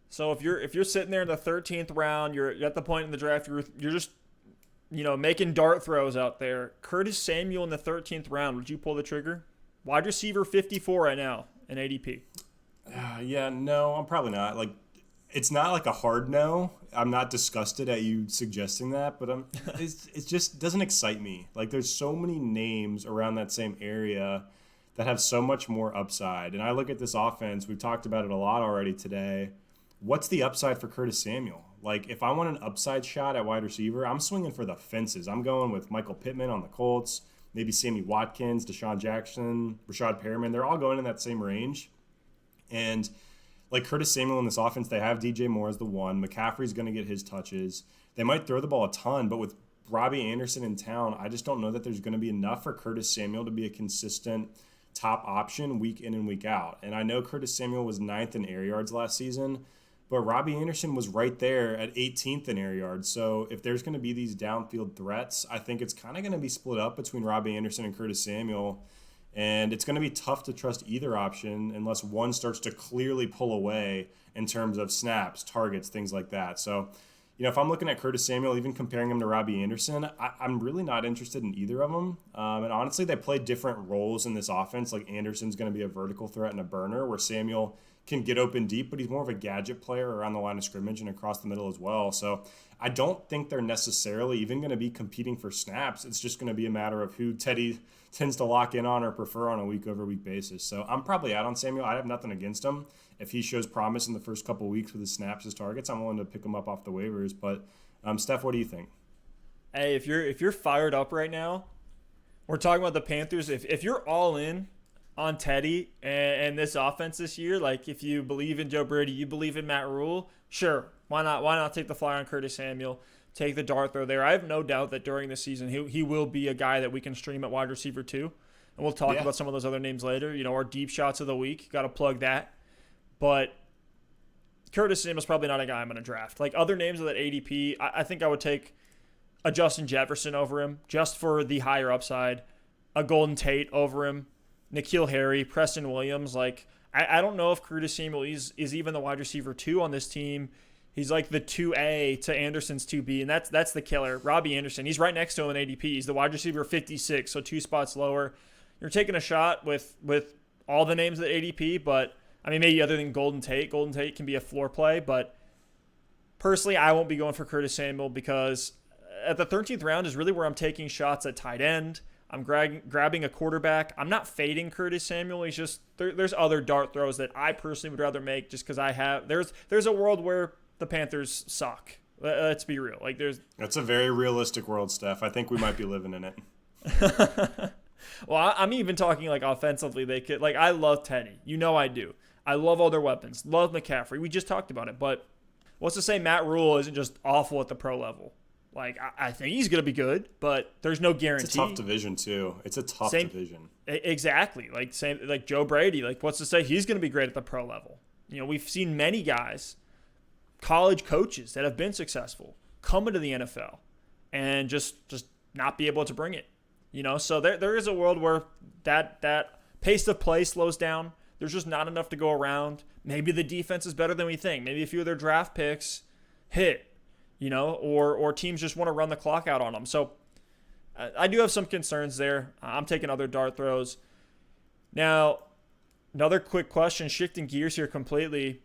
So if you're sitting there in the 13th round, you're at the point in the draft, you're just making dart throws out there. Curtis Samuel in the 13th round, would you pull the trigger? Wide receiver 54 right now in ADP. Yeah, no, I'm probably not. Like, it's not like a hard no. I'm not disgusted at you suggesting that, but it just doesn't excite me. Like, there's so many names around that same area that have so much more upside. And I look at this offense, we've talked about it a lot already today. What's the upside for Curtis Samuel? Like, if I want an upside shot at wide receiver, I'm swinging for the fences. I'm going with Michael Pittman on the Colts, maybe Sammy Watkins, Deshaun Jackson, Rashad Perriman. They're all going in that same range. And like Curtis Samuel in this offense, they have DJ Moore as the one. McCaffrey's going to get his touches. They might throw the ball a ton, but with Robbie Anderson in town, I just don't know that there's going to be enough for Curtis Samuel to be a consistent top option week in and week out. And I know Curtis Samuel was 9th in air yards last season, but Robbie Anderson was right there at 18th in air yards. So if there's going to be these downfield threats, I think it's kind of going to be split up between Robbie Anderson and Curtis Samuel. And it's going to be tough to trust either option unless one starts to clearly pull away in terms of snaps, targets, things like that. So, if I'm looking at Curtis Samuel, even comparing him to Robbie Anderson, I'm really not interested in either of them. And honestly, they play different roles in this offense. Like Anderson's going to be a vertical threat and a burner, where Samuel can get open deep, but he's more of a gadget player around the line of scrimmage and across the middle as well. So I don't think they're necessarily even going to be competing for snaps. It's just going to be a matter of who Teddy tends to lock in on or prefer on a week-over-week basis. So I'm probably out on Samuel. I have nothing against him. If he shows promise in the first couple of weeks with his snaps, his targets, I'm willing to pick him up off the waivers. But Steph, what do you think? Hey, if you're fired up right now, we're talking about the Panthers. If you're all in on Teddy and this offense this year, like if you believe in Joe Brady, you believe in Matt Rule, sure, why not? Why not take the flyer on Curtis Samuel? Take the dart throw there. I have no doubt that during the season he will be a guy that we can stream at wide receiver too. And we'll talk about some of those other names later. Our deep shots of the week. Got to plug that. But Curtis Samuel's probably not a guy I'm going to draft. Like other names of that ADP, I think I would take a Justin Jefferson over him just for the higher upside, a Golden Tate over him, N'Keal Harry, Preston Williams. Like I don't know if Curtis Samuel is even the wide receiver 2 on this team. He's like the 2A to Anderson's 2B, and that's the killer. Robbie Anderson, he's right next to him in ADP. He's the wide receiver 56, so 2 spots lower. You're taking a shot with all the names at ADP, but I mean, maybe other than Golden Tate. Golden Tate can be a floor play, but personally, I won't be going for Curtis Samuel because at the 13th round is really where I'm taking shots at tight end. I'm grabbing a quarterback. I'm not fading Curtis Samuel. He's just there's other dart throws that I personally would rather make just because I have. There's a world where the Panthers suck. Let's be real. Like that's a very realistic world, Stef. I think we might be living in it. Well, I'm even talking like offensively. They could like I love Teddy. You know I do. I love all their weapons. Love McCaffrey. We just talked about it. But what's to say Matt Rule isn't just awful at the pro level? Like I think he's gonna be good, but there's no guarantee. It's a tough division too. It's a tough division. Exactly. Like Joe Brady. Like what's to say he's gonna be great at the pro level? You know, we've seen many guys, college coaches that have been successful come into the NFL and just not be able to bring it. You know, so there is a world where that pace of play slows down. There's just not enough to go around. Maybe the defense is better than we think. Maybe a few of their draft picks hit, you know, or teams just want to run the clock out on them. So I do have some concerns there. I'm taking other dart throws. Now, another quick question, shifting gears here completely.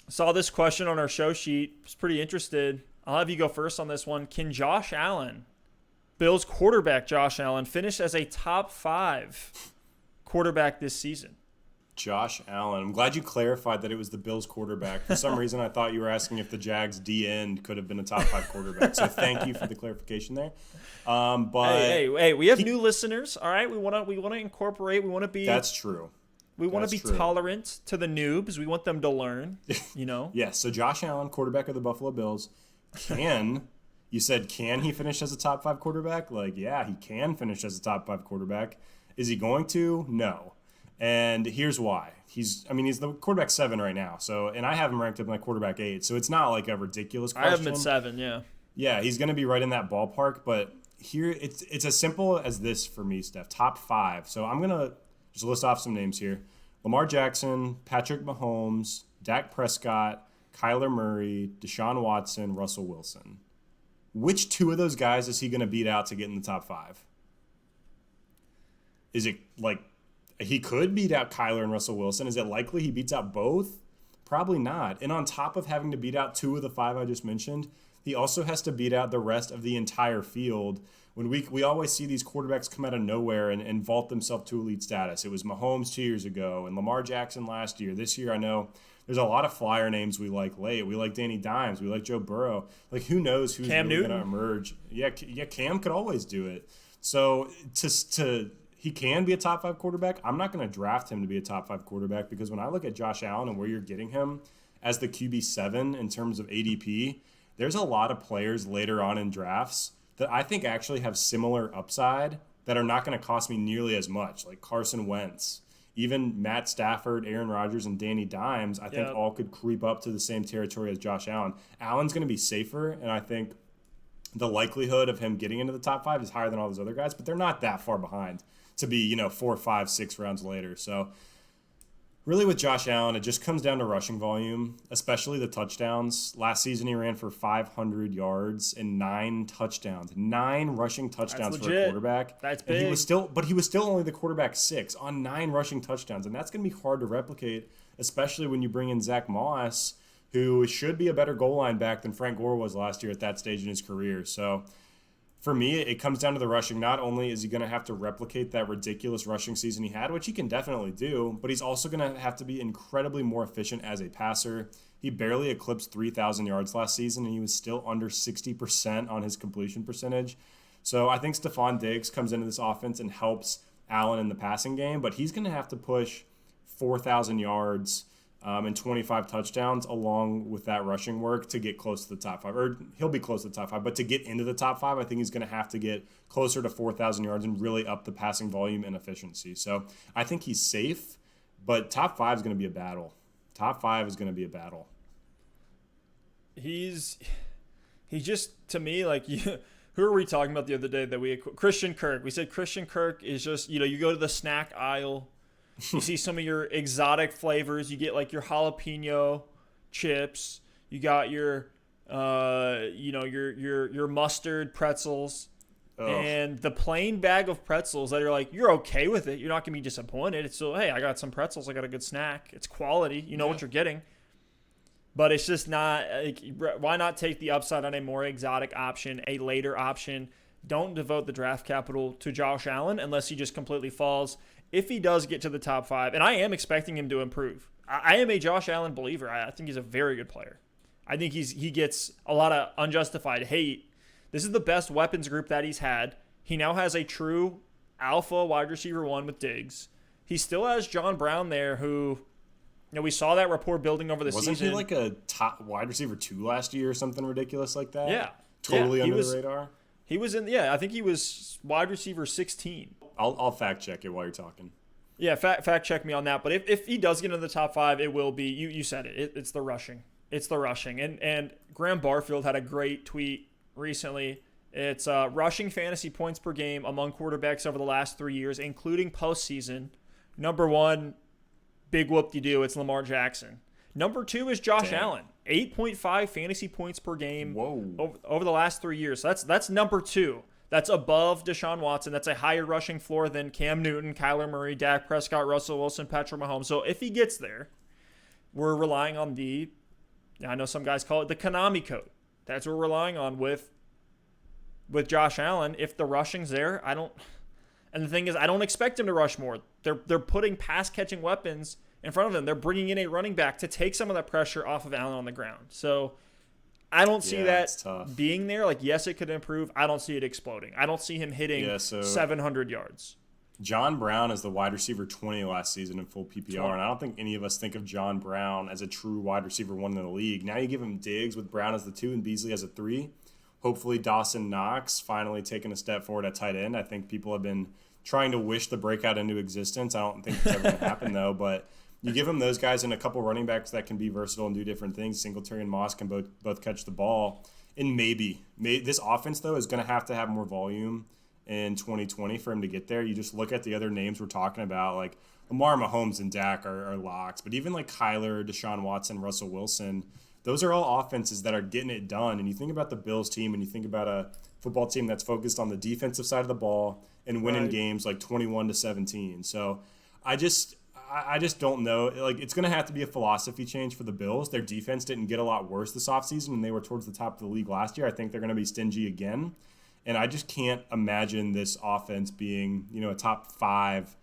Saw this question on our show sheet. Was pretty interested. I'll have you go first on this one. Can Josh Allen, Bills quarterback Josh Allen, finish as a top 5 quarterback this season? Josh Allen. I'm glad you clarified that it was the Bills quarterback. For some reason, I thought you were asking if the Jags D-end could have been a top 5 quarterback. So thank you for the clarification there. But hey, we have new listeners. All right, we want to incorporate. We want to be. That's true. We want to be tolerant to the noobs. We want them to learn. You know. Yes. So Josh Allen, quarterback of the Buffalo Bills, you said can he finish as a top 5 quarterback? Like, yeah, he can finish as a top 5 quarterback. Is he going to? No. And here's why. He's the quarterback 7 right now. So, and I have him ranked up like quarterback 8. So it's not like a ridiculous question. I have him at 7, yeah. Yeah, he's going to be right in that ballpark. But here, it's as simple as this for me, Steph. Top 5. So I'm going to just list off some names here. Lamar Jackson, Patrick Mahomes, Dak Prescott, Kyler Murray, Deshaun Watson, Russell Wilson. Which 2 of those guys is he going to beat out to get in the top 5? Is it like he could beat out Kyler and Russell Wilson? Is it likely he beats out both? Probably not. And on top of having to beat out 2 of the 5 I just mentioned, he also has to beat out the rest of the entire field. When we always see these quarterbacks come out of nowhere and vault themselves to elite status. It was Mahomes 2 years ago and Lamar Jackson last year. This year, I know there's a lot of flyer names we like late. We like Danny Dimes. We like Joe Burrow. Like, who knows who's really going to emerge. Yeah, Cam could always do it. So he can be a top 5 quarterback. I'm not going to draft him to be a top 5 quarterback because when I look at Josh Allen and where you're getting him as the QB7 in terms of ADP, there's a lot of players later on in drafts that I think actually have similar upside that are not going to cost me nearly as much, like Carson Wentz. Even Matt Stafford, Aaron Rodgers, and Danny Dimes, I think all could creep up to the same territory as Josh Allen. Allen's going to be safer, and I think the likelihood of him getting into the top 5 is higher than all those other guys, but they're not that far behind to be, 4, 5, 6 rounds later. So really with Josh Allen, it just comes down to rushing volume, especially the touchdowns. Last season he ran for 500 yards and 9 touchdowns. 9 rushing touchdowns for a quarterback. That's big. And he was still only the quarterback 6 on 9 rushing touchdowns. And that's going to be hard to replicate, especially when you bring in Zach Moss, who should be a better goal line back than Frank Gore was last year at that stage in his career. So for me, it comes down to the rushing. Not only is he going to have to replicate that ridiculous rushing season he had, which he can definitely do, but he's also going to have to be incredibly more efficient as a passer. He barely eclipsed 3,000 yards last season, and he was still under 60% on his completion percentage. So I think Stephon Diggs comes into this offense and helps Allen in the passing game, but he's going to have to push 4,000 yards and 25 touchdowns along with that rushing work to get close to the top 5. Or he'll be close to the top 5, but to get into the top 5, I think he's going to have to get closer to 4,000 yards and really up the passing volume and efficiency. So I think he's safe, but top 5 is going to be a battle. Top 5 is going to be a battle. He's just, to me, like, who were we talking about the other day that Christian Kirk. We said Christian Kirk is just, you go to the snack aisle, you see some of your exotic flavors. You get like your jalapeno chips. You got your your mustard pretzels. Oh. And the plain bag of pretzels that are like, you're okay with it. You're not going to be disappointed. It's still, hey, I got some pretzels. I got a good snack. It's quality. You know what you're getting. But it's just not, like, why not take the upside on a more exotic option, a later option? Don't devote the draft capital to Josh Allen unless he just completely falls. If he does get to the top 5, and I am expecting him to improve. I am a Josh Allen believer. I think he's a very good player. I think he gets a lot of unjustified hate. This is the best weapons group that he's had. He now has a true alpha wide receiver 1 with Diggs. He still has John Brown there, who, we saw that rapport building over the season. Wasn't he like a top wide receiver 2 last year or something ridiculous like that? Yeah. Totally under the radar? He was I think he was wide receiver 16. I'll fact check it while you're talking. Yeah, fact check me on that. But if he does get into the top 5, it will be, you said it. It's the rushing. It's the rushing. And Graham Barfield had a great tweet recently. It's rushing fantasy points per game among quarterbacks over the last 3 years, including postseason. Number 1, big whoop-de-doo, it's Lamar Jackson. Number 2 is Josh Allen, 8.5 fantasy points per game over the last 3 years. So that's number 2. That's above Deshaun Watson. That's a higher rushing floor than Cam Newton, Kyler Murray, Dak Prescott, Russell Wilson, Patrick Mahomes. So if he gets there, we're relying on I know some guys call it the Konami code. That's what we're relying on with Josh Allen. If the rushing's there, and the thing is, I don't expect him to rush more. They're putting pass-catching weapons in front of him. They're bringing in a running back to take some of that pressure off of Allen on the ground. So I don't see that being there. Like, yes, it could improve. I don't see it exploding. I don't see him hitting 700 yards. John Brown is the wide receiver 20 last season in full PPR, and I don't think any of us think of John Brown as a true wide receiver 1 in the league. Now you give him Diggs with Brown as the 2 and Beasley as a 3. Hopefully Dawson Knox finally taking a step forward at tight end. I think people have been trying to wish the breakout into existence. I don't think it's ever going to happen, though. But you give him those guys and a couple running backs that can be versatile and do different things. Singletary and Moss can both catch the ball. And maybe this offense, though, is going to have more volume in 2020 for him to get there. You just look at the other names we're talking about, like Lamar, Mahomes, and Dak are locks. But even like Kyler, Deshaun Watson, Russell Wilson, those are all offenses that are getting it done. And you think about the Bills team and you think about a football team that's focused on the defensive side of the ball and winning games like 21-17. So I just don't know. Like, it's going to have to be a philosophy change for the Bills. Their defense didn't get a lot worse this offseason, and they were towards the top of the league last year. I think they're going to be stingy again. And I just can't imagine this offense being, a top 5,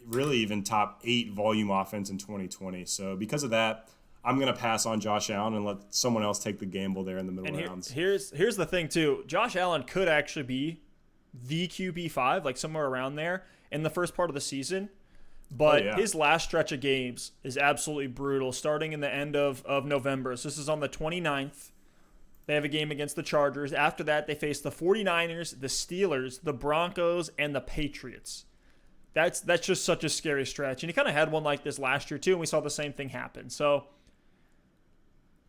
really even top 8 volume offense in 2020. So because of that, I'm going to pass on Josh Allen and let someone else take the gamble there in the middle rounds. Here's the thing, too. Josh Allen could actually be the QB5, like somewhere around there in the first part of the season. But his last stretch of games is absolutely brutal, starting in the end of November. So this is on the 29th. They have a game against the Chargers. After that, they face the 49ers, the Steelers, the Broncos, and the Patriots. That's just such a scary stretch. And he kind of had one like this last year, too, and we saw the same thing happen. So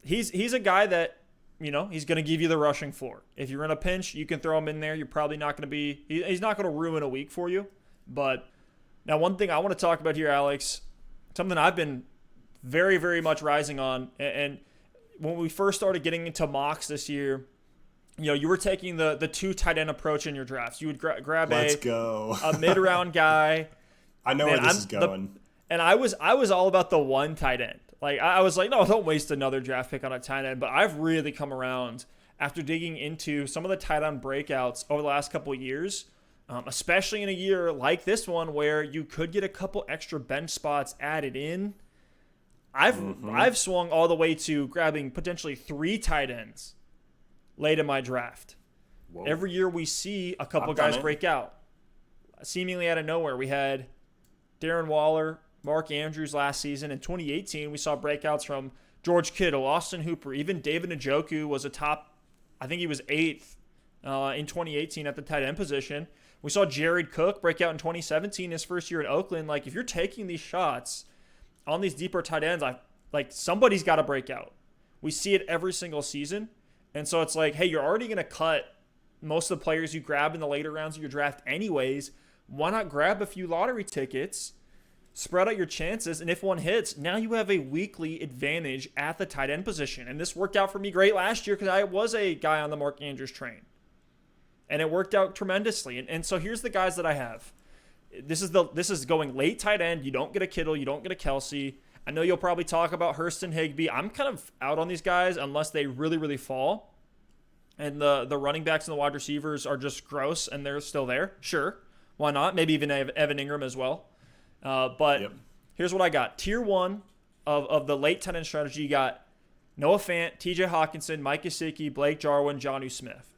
he's a guy that, he's going to give you the rushing floor. If you're in a pinch, you can throw him in there. You're probably not going to be – he's not going to ruin a week for you. But now one thing I want to talk about here, Alex, something I've been very, very much rising on, and when we first started getting into mocks this year, you were taking the 2 tight end approach in your drafts. You would grab a mid-round guy. I know where this is going. And I was all about the 1 tight end. Like, I was like, no, don't waste another draft pick on a tight end. But I've really come around after digging into some of the tight end breakouts over the last couple of years, especially in a year like this one where you could get a couple extra bench spots added in. I've swung all the way to grabbing potentially 3 tight ends late in my draft. Whoa. Every year we see a couple guys break out, seemingly out of nowhere. We had Darren Waller, Mark Andrews last season. In 2018, we saw breakouts from George Kittle, Austin Hooper, even David Njoku was a top, I think he was 8th in 2018 at the tight end position. We saw Jared Cook break out in 2017, his first year in Oakland. Like, if you're taking these shots on these deeper tight ends, somebody's got to break out. We see it every single season. And so it's like, hey, you're already going to cut most of the players you grab in the later rounds of your draft anyways. Why not grab a few lottery tickets spread out your chances, and if one hits, now you have a weekly advantage at the tight end position. And this worked out for me great last year because I was a guy on the Mark Andrews train. And it worked out tremendously. And so here's the guys that I have. This is going late tight end. You don't get a Kittle. You don't get a Kelsey. I know you'll probably talk about Hurst and Higbee. I'm kind of out on these guys unless they really, really fall. And the running backs and the wide receivers are just gross and they're still there. Sure. Why not? Maybe even Evan Ingram as well. But Here's what I got. Tier 1 of the late tight end strategy, you got Noah Fant, TJ Hawkinson, Mike Gesicki, Blake Jarwin, Jonnu Smith.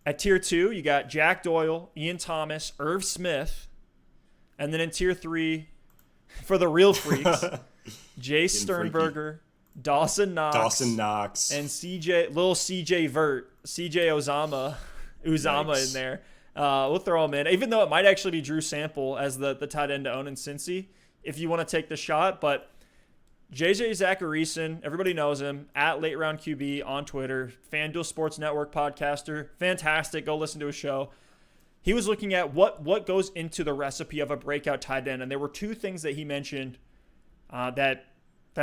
At Tier 2, you got Jack Doyle, Ian Thomas, Irv Smith. And then in Tier 3, for the real freaks, Jay Sternberger, Dawson Knox, and CJ Vert, CJ Uzama in there. We'll throw him in, even though it might actually be Drew Sample as the tight end to own in Cincy, if you want to take the shot. But JJ Zacharyson, everybody knows him, at Late Round QB on Twitter, FanDuel Sports Network podcaster, fantastic. Go listen to his show. He was looking at what goes into the recipe of a breakout tight end, and there were two things that he mentioned that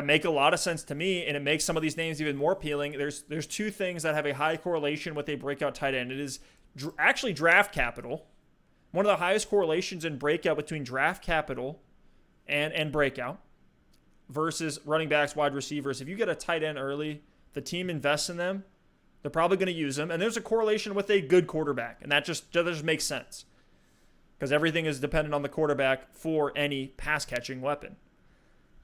make a lot of sense to me, and it makes some of these names even more appealing. There's two things that have a high correlation with a breakout tight end. It is actually draft capital. One of the highest correlations in breakout between draft capital and breakout versus running backs, wide receivers. If you get a tight end early, the team invests in them, they're probably going to use them. And there's a correlation with a good quarterback, and that just makes sense because everything is dependent on the quarterback for any pass-catching weapon.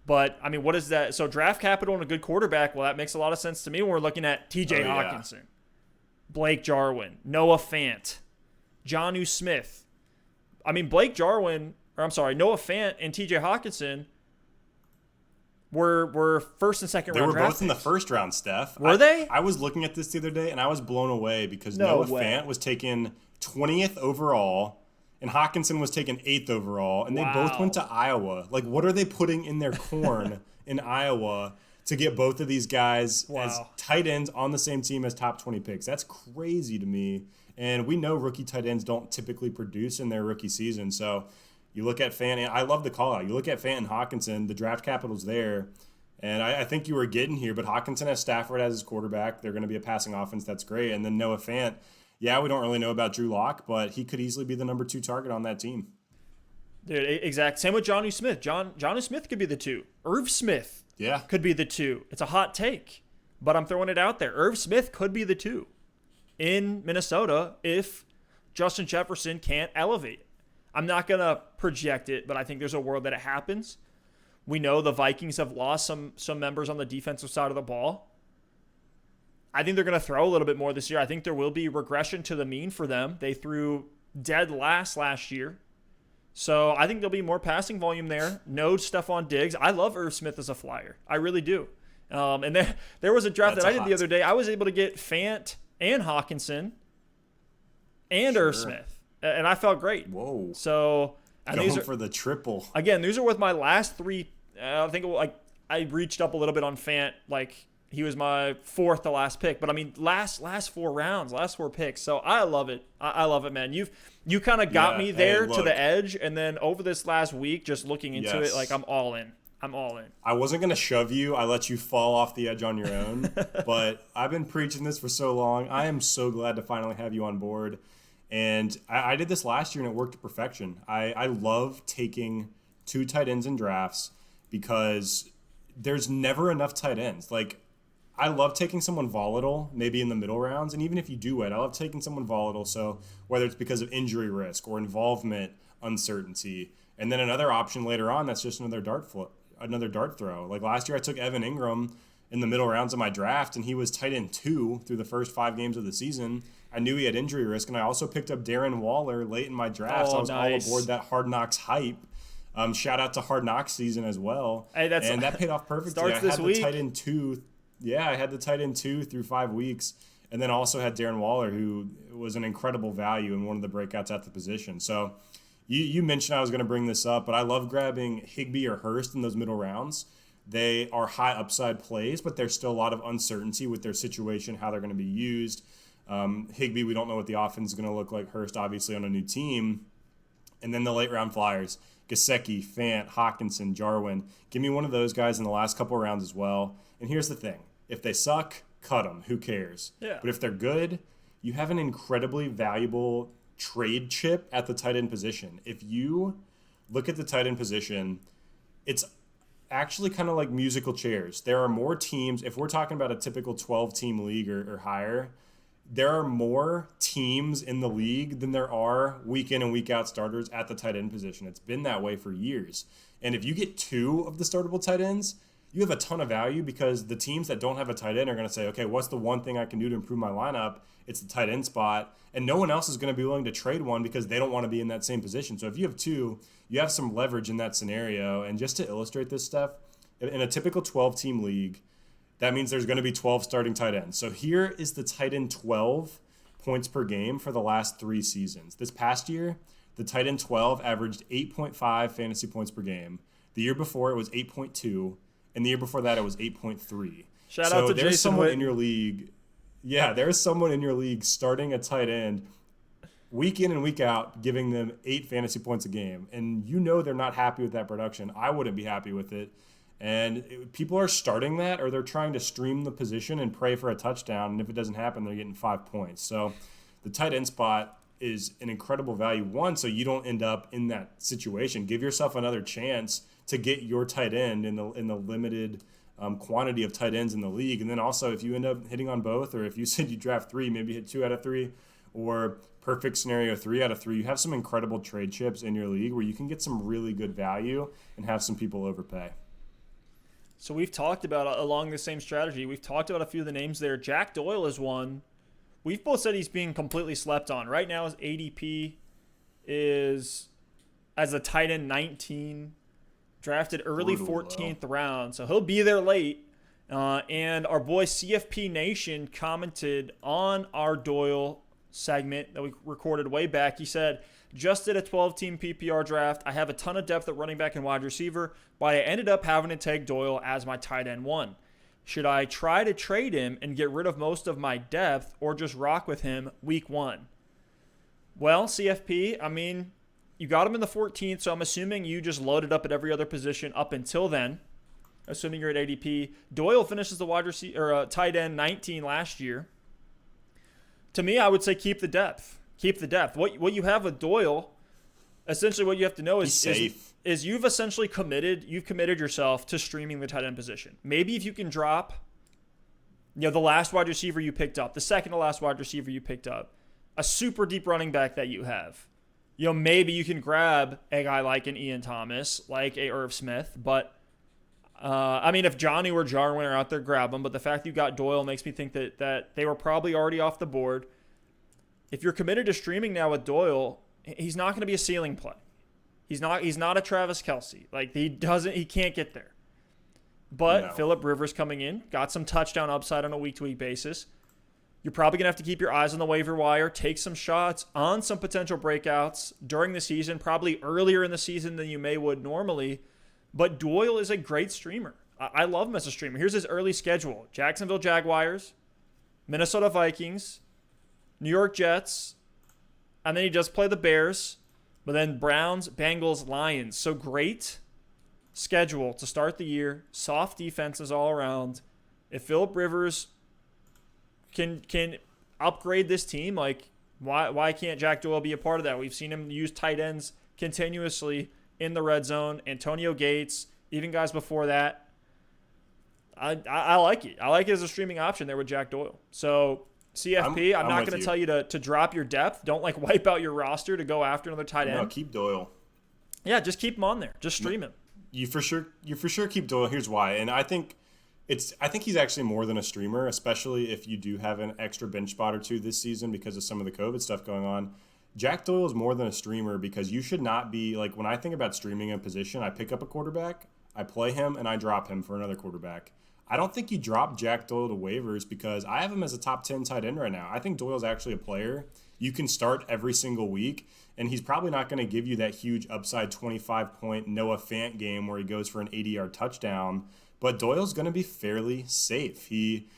But, I mean, what is that? So draft capital and a good quarterback, well, that makes a lot of sense to me when we're looking at TJ Hawkinson, Blake Jarwin, Noah Fant, Jonnu Smith. I mean, Noah Fant and TJ Hawkinson were first and second round draft. They were both in the first round, Steph. Were they? I was looking at this the other day, and I was blown away because Noah Fant was taken 20th overall, and Hawkinson was taken 8th overall, and they both went to Iowa. Like, what are they putting in their corn in Iowa to get both of these guys as tight ends on the same team as top 20 picks? That's crazy to me. And we know rookie tight ends don't typically produce in their rookie season. So you look at Fant, and I love the call out. You look at Fant and Hawkinson, the draft capital's there. And I think you were getting here, but Hawkinson has Stafford as his quarterback. They're going to be a passing offense. That's great. And then Noah Fant, we don't really know about Drew Lock, but he could easily be the number 2 target on that team. Dude, exact. Same with Jonnu Smith. Jonnu Smith could be the 2. Irv Smith could be the 2. It's a hot take, but I'm throwing it out there. Irv Smith could be the 2 in Minnesota if Justin Jefferson can't elevate. I'm not going to project it, but I think there's a world that it happens. We know the Vikings have lost some members on the defensive side of the ball. I think they're going to throw a little bit more this year. I think there will be regression to the mean for them. They threw dead last year. So I think there'll be more passing volume there. No Stephon Diggs. I love Irv Smith as a flyer. I really do. And there was a draft that I did the other day. I was able to get Fant and Hawkinson and Irv Smith. And I felt great. Whoa. So going for the triple. Again, these are with my last 3. I think I reached up a little bit on Fant. Like, he was my 4th to last pick. But, I mean, last 4 rounds, last 4 picks. So I love it. I love it, man. You kind of got me there to the edge. And then over this last week, just looking into it, like, I'm all in. I wasn't going to shove you. I let you fall off the edge on your own. But I've been preaching this for so long. I am so glad to finally have you on board. And I did this last year, and it worked to perfection. I love taking 2 tight ends in drafts because there's never enough tight ends. Like, I love taking someone volatile, maybe in the middle rounds. And even if you do it, I love taking someone volatile. So whether it's because of injury risk or involvement uncertainty, and then another option later on that's just another dart throw. Like last year, I took Evan Ingram in the middle rounds of my draft, and he was tight end 2 through the first 5 games of the season. I knew he had injury risk, and I also picked up Darren Waller late in my draft. So I was all aboard that Hard Knocks hype. Shout out to Hard Knocks season as well. Hey, and that paid off perfectly. I had the tight end 2. Yeah, I had the tight end 2 through 5 weeks, and then also had Darren Waller, who was an incredible value and one of the breakouts at the position. So you mentioned I was going to bring this up, but I love grabbing Higbee or Hurst in those middle rounds. They are high upside plays, but there's still a lot of uncertainty with their situation, how they're going to be used. Higbee, we don't know what the offense is going to look like. Hurst, obviously, on a new team. And then the late round flyers, Gesicki, Fant, Hawkinson, Jarwin. Give me one of those guys in the last couple rounds as well. And here's the thing. If they suck, cut them. Who cares? Yeah. But if they're good, you have an incredibly valuable trade chip at the tight end position. If you look at the tight end position, it's actually kind of like musical chairs. There are more teams. If we're talking about a typical 12-team league or higher, there are more teams in the league than there are week in and week out starters at the tight end position. It's been that way for years. And if you get 2 of the startable tight ends, you have a ton of value because the teams that don't have a tight end are going to say, okay, what's the one thing I can do to improve my lineup? It's the tight end spot. And no one else is going to be willing to trade one because they don't want to be in that same position. So if you have 2, you have some leverage in that scenario. And just to illustrate this stuff, in a typical 12-team league, that means there's going to be 12 starting tight ends. So here is the tight end 12 points per game for the last 3 seasons. This past year, the tight end 12 averaged 8.5 fantasy points per game. The year before, it was 8.2. And the year before that, it was 8.3. Shout out to there's Jason someone Witten. in your league. Yeah, there's someone in your league starting a tight end week in and week out, giving them 8 fantasy points a game. And you know they're not happy with that production. I wouldn't be happy with it. And people are starting that, or they're trying to stream the position and pray for a touchdown. And if it doesn't happen, they're getting 5 points. So the tight end spot is an incredible value. One, so you don't end up in that situation. Give yourself another chance to get your tight end in the limited quantity of tight ends in the league. And then also, if you end up hitting on both, or if you said you draft 3, maybe hit 2 out of 3, or perfect scenario 3 out of 3, you have some incredible trade chips in your league where you can get some really good value and have some people overpay. So we've talked about, along the same strategy, we've talked about a few of the names there. Jack Doyle is one. We've both said he's being completely slept on. Right now his ADP is as a tight end 19, drafted early 14th round. So he'll be there late. And our boy CFP Nation commented on our Doyle segment that we recorded way back. He said, just did a 12-team PPR draft. I have a ton of depth at running back and wide receiver, but I ended up having to take Doyle as my tight end 1. Should I try to trade him and get rid of most of my depth, or just rock with him week 1? Well, CFP, I mean, you got him in the 14th, so I'm assuming you just loaded up at every other position up until then, assuming you're at ADP. Doyle finishes the wide receiver or tight end 19 last year. To me, I would say keep the depth. Keep the depth. What you have with Doyle, essentially what you have to know is you've essentially committed yourself to streaming the tight end position. Maybe if you can drop, the last wide receiver you picked up, the second to last wide receiver you picked up, a super deep running back that you have, maybe you can grab a guy like an Ian Thomas, like a Irv Smith, but if Johnny or Jarwin are out there, grab them. But the fact you got Doyle makes me think that they were probably already off the board. If you're committed to streaming now with Doyle, he's not going to be a ceiling play. He's not a Travis Kelce. He can't get there. But no. Phillip Rivers coming in, got some touchdown upside on a week-to-week basis. You're probably going to have to keep your eyes on the waiver wire, take some shots on some potential breakouts during the season, probably earlier in the season than you would normally. But Doyle is a great streamer. I love him as a streamer. Here's his early schedule. Jacksonville Jaguars, Minnesota Vikings, New York Jets, and then he does play the Bears, but then Browns, Bengals, Lions. So great schedule to start the year. Soft defenses all around. If Phillip Rivers can upgrade this team, why can't Jack Doyle be a part of that? We've seen him use tight ends continuously in the red zone. Antonio Gates, even guys before that. I like it. I like it as a streaming option there with Jack Doyle. So CFP, I'm not going to tell you to drop your depth. Don't wipe out your roster to go after another tight end. No, keep Doyle. Yeah, just keep him on there. Just stream him. You for sure keep Doyle. Here's why. And I think he's actually more than a streamer, especially if you do have an extra bench spot or 2 this season because of some of the COVID stuff going on. Jack Doyle is more than a streamer because you should not be when I think about streaming a position, I pick up a quarterback, I play him, and I drop him for another quarterback. I don't think you drop Jack Doyle to waivers because I have him as a top 10 tight end right now. I think Doyle's actually a player you can start every single week, and he's probably not going to give you that huge upside 25-point Noah Fant game where he goes for an 80-yard touchdown, but Doyle's going to be fairly safe. He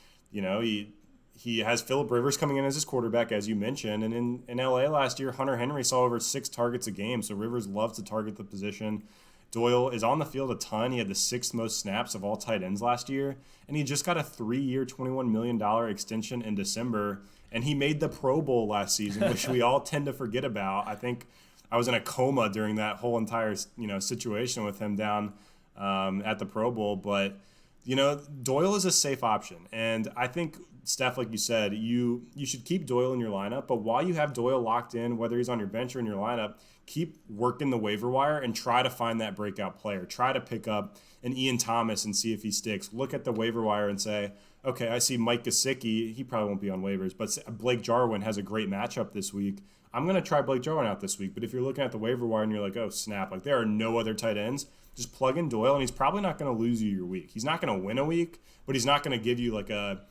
he has Phillip Rivers coming in as his quarterback, as you mentioned. And in LA last year, Hunter Henry saw over 6 targets a game. So Rivers loves to target the position. Doyle is on the field a ton. He had the 6th most snaps of all tight ends last year. And he just got a 3-year, $21 million extension in December. And he made the Pro Bowl last season, which we all tend to forget about. I think I was in a coma during that whole entire situation with him down at the Pro Bowl. But, Doyle is a safe option. And I think, Steph, like you said, you should keep Doyle in your lineup. But while you have Doyle locked in, whether he's on your bench or in your lineup, keep working the waiver wire and try to find that breakout player. Try to pick up an Ian Thomas and see if he sticks. Look at the waiver wire and say, okay, I see Mike Gesicki. He probably won't be on waivers, but Blake Jarwin has a great matchup this week. I'm going to try Blake Jarwin out this week. But if you're looking at the waiver wire and you're like, oh, snap, like there are no other tight ends, just plug in Doyle, and he's probably not going to lose you your week. He's not going to win a week, but he's not going to give you like a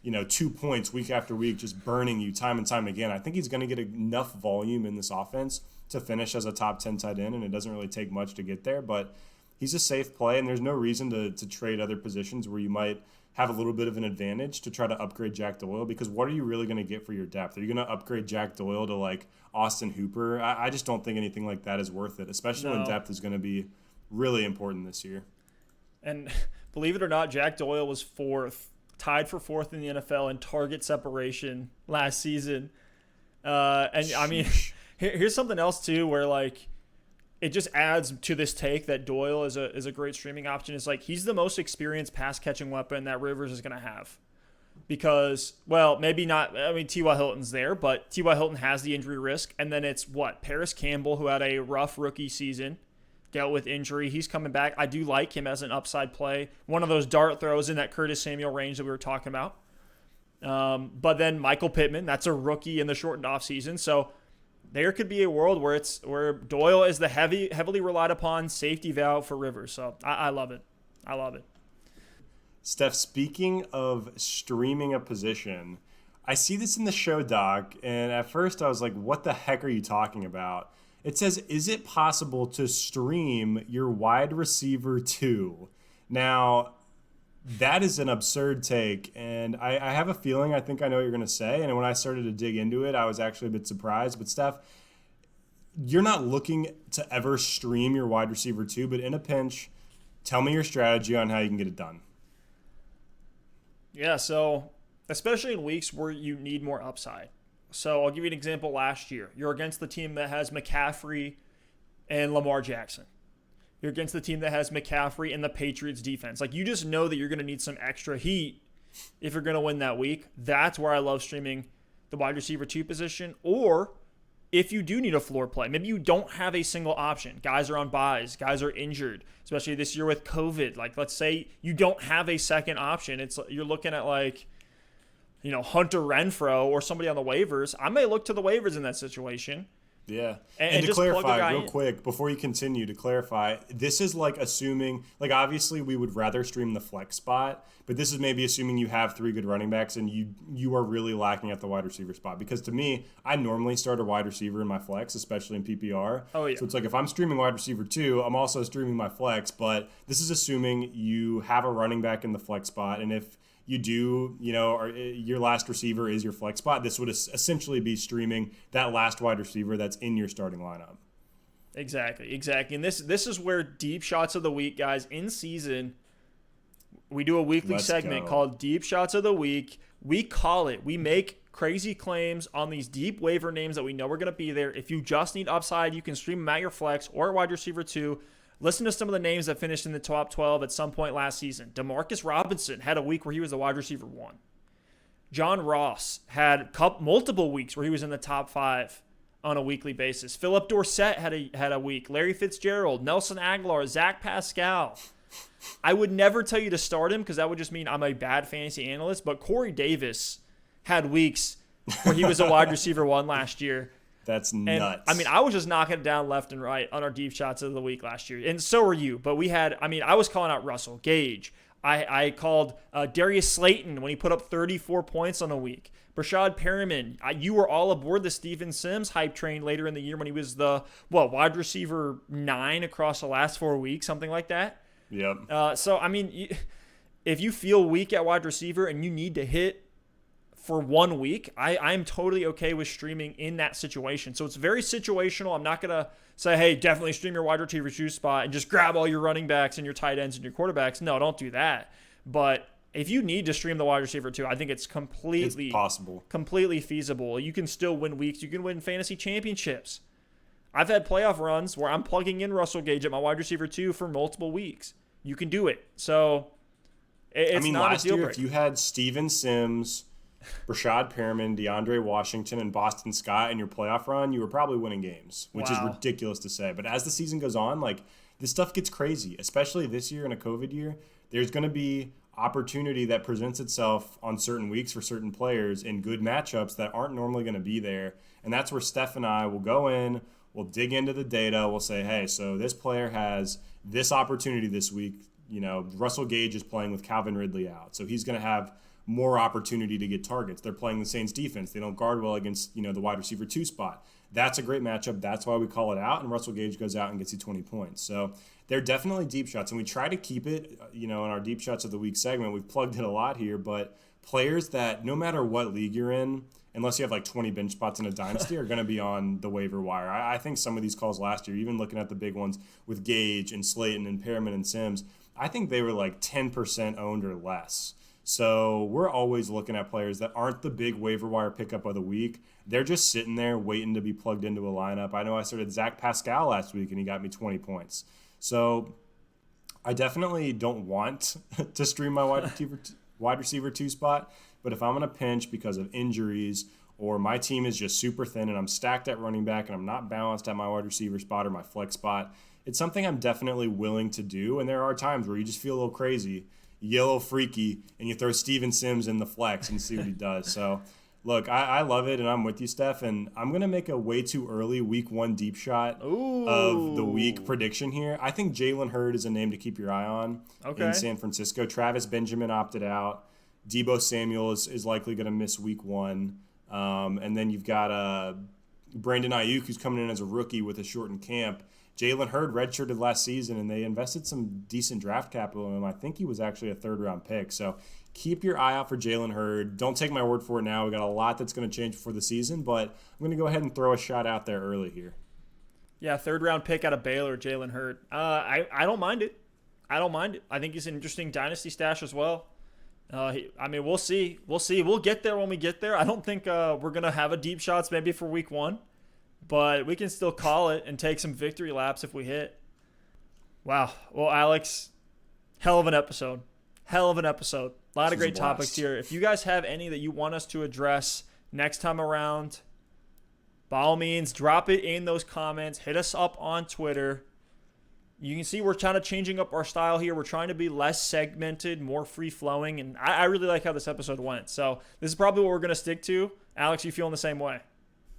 2 points week after week, just burning you time and time again. I think he's going to get enough volume in this offense to finish as a top 10 tight end, and it doesn't really take much to get there. But he's a safe play, and there's no reason to trade other positions where you might have a little bit of an advantage to try to upgrade Jack Doyle, because what are you really going to get for your depth? Are you going to upgrade Jack Doyle to like Austin Hooper? I just don't think anything like that is worth it, especially when depth is going to be really important this year. And believe it or not, Jack Doyle was tied for 4th in the NFL in target separation last season. And I mean, here's something else too, where like it just adds to this take that Doyle is a great streaming option. It's like he's the most experienced pass catching weapon that Rivers is going to have, because, well, maybe not. I mean, T.Y. Hilton's there, but T.Y. Hilton has the injury risk, and then it's Paris Campbell, who had a rough rookie season, dealt with injury. He's coming back. I do like him as an upside play. One of those dart throws in that Curtis Samuel range that we were talking about. But then Michael Pittman, that's a rookie in the shortened offseason. So there could be a world where Doyle is the heavily relied upon safety valve for Rivers. So I love it. I love it. Steph, speaking of streaming a position, I see this in the show doc, and at first I was like, what the heck are you talking about? It says, is it possible to stream your wide receiver 2? Now, that is an absurd take, and I have a feeling I think I know what you're going to say, and when I started to dig into it, I was actually a bit surprised. But, Steph, you're not looking to ever stream your wide receiver 2, but in a pinch, tell me your strategy on how you can get it done. Yeah, so especially in weeks where you need more upside. So I'll give you an example last year. You're against the team that has McCaffrey and Lamar Jackson. You're against the team that has McCaffrey and the Patriots defense. Like, you just know that you're going to need some extra heat if you're going to win that week. That's where I love streaming the wide receiver 2 position. Or if you do need a floor play, maybe you don't have a single option. Guys are on buys. Guys are injured, especially this year with COVID. Like, let's say you don't have a second option. You're looking at like, Hunter Renfrow or somebody on the waivers. I may look to the waivers in that situation. Yeah. And to clarify real quick, before you continue, to clarify, this is like assuming, like obviously we would rather stream the flex spot, but this is maybe assuming you have 3 good running backs and you are really lacking at the wide receiver spot. Because to me, I normally start a wide receiver in my flex, especially in PPR. Oh, yeah. So it's like if I'm streaming wide receiver 2, I'm also streaming my flex, but this is assuming you have a running back in the flex spot. And if you do, or your last receiver is your flex spot, this would essentially be streaming that last wide receiver that's in your starting lineup. Exactly. And this is where deep shots of the week, guys, in season, we do a weekly segment called Deep Shots of the Week. We call it. We make crazy claims on these deep waiver names that we know are going to be there. If you just need upside, you can stream them at your flex or wide receiver 2. Listen to some of the names that finished in the top 12 at some point last season. Demarcus Robinson had a week where he was the wide receiver 1. John Ross had multiple weeks where he was in the top 5 on a weekly basis. Philip Dorsett had a week. Larry Fitzgerald, Nelson Aguilar, Zach Pascal. I would never tell you to start him because that would just mean I'm a bad fantasy analyst. But Corey Davis had weeks where he was a wide receiver 1 last year. That's nuts. And, I was just knocking it down left and right on our deep shots of the week last year. And so were you. But I was calling out Russell Gage. I called Darius Slayton when he put up 34 points on a week. Brashad Perriman. You were all aboard the Steven Sims hype train later in the year when he was the, wide receiver 9 across the last 4 weeks, something like that. Yep. If you feel weak at wide receiver and you need to hit for 1 week, I'm totally okay with streaming in that situation. So it's very situational. I'm not going to say, hey, definitely stream your wide receiver 2 spot and just grab all your running backs and your tight ends and your quarterbacks. No, don't do that. But if you need to stream the wide receiver 2, I think it's possible, completely feasible. You can still win weeks. You can win fantasy championships. I've had playoff runs where I'm plugging in Russell Gage at my wide receiver 2 for multiple weeks. You can do it. So it's not last a deal year, breaker. if you had Steven Sims, Rashad Perriman, DeAndre Washington, and Boston Scott in your playoff run, you were probably winning games, which is ridiculous to say. But as the season goes on, like, this stuff gets crazy, especially this year in a COVID year. There's going to be opportunity that presents itself on certain weeks for certain players in good matchups that aren't normally going to be there. And that's where Steph and I will go in, we'll dig into the data, we'll say, hey, so this player has this opportunity this week. You know, Russell Gage is playing with Calvin Ridley out, so he's going to have more opportunity to get targets. They're playing the Saints defense. They don't guard well against, the wide receiver 2 spot. That's a great matchup. That's why we call it out, and Russell Gage goes out and gets you 20 points. So they're definitely deep shots, and we try to keep it, in our deep shots of the week segment. We've plugged it a lot here, but players that no matter what league you're in, unless you have like 20 bench spots in a dynasty, are going to be on the waiver wire. I think some of these calls last year, even looking at the big ones with Gage and Slayton and Perriman and Sims, I think they were like 10% owned or less. So we're always looking at players that aren't the big waiver wire pickup of the week. They're just sitting there waiting to be plugged into a lineup. I know I started Zach Pascal last week and he got me 20 points. So I definitely don't want to stream my wide receiver 2 spot. But if I'm in a pinch because of injuries or my team is just super thin and I'm stacked at running back and I'm not balanced at my wide receiver spot or my flex spot, it's something I'm definitely willing to do. And there are times where you just feel a little crazy, you get a little freaky, and you throw Steven Sims in the flex and see what he does. So, look, I love it, and I'm with you, Steph. And I'm going to make a way too early week 1 deep shot of the week prediction here. I think Jalen Hurd is a name to keep your eye on in San Francisco. Travis Benjamin opted out. Deebo Samuel is likely going to miss week 1. And then you've got Brandon Ayuk, who's coming in as a rookie with a shortened camp. Jalen Hurd redshirted last season, and they invested some decent draft capital in him. I think he was actually a 3rd-round pick. So keep your eye out for Jalen Hurd. Don't take my word for it now. We got a lot that's going to change before the season, but I'm going to go ahead and throw a shot out there early here. Yeah, 3rd-round pick out of Baylor, Jalen Hurd. I don't mind it. I think he's an interesting dynasty stash as well. We'll see. We'll get there when we get there. I don't think we're going to have a deep shots maybe for week 1. But we can still call it and take some victory laps if we hit. Wow. Well, Alex, hell of an episode. A lot of great topics here. If you guys have any that you want us to address next time around, by all means, drop it in those comments. Hit us up on Twitter. You can see we're kind of changing up our style here. We're trying to be less segmented, more free-flowing, and I really like how this episode went. So this is probably what we're going to stick to. Alex, you feeling the same way?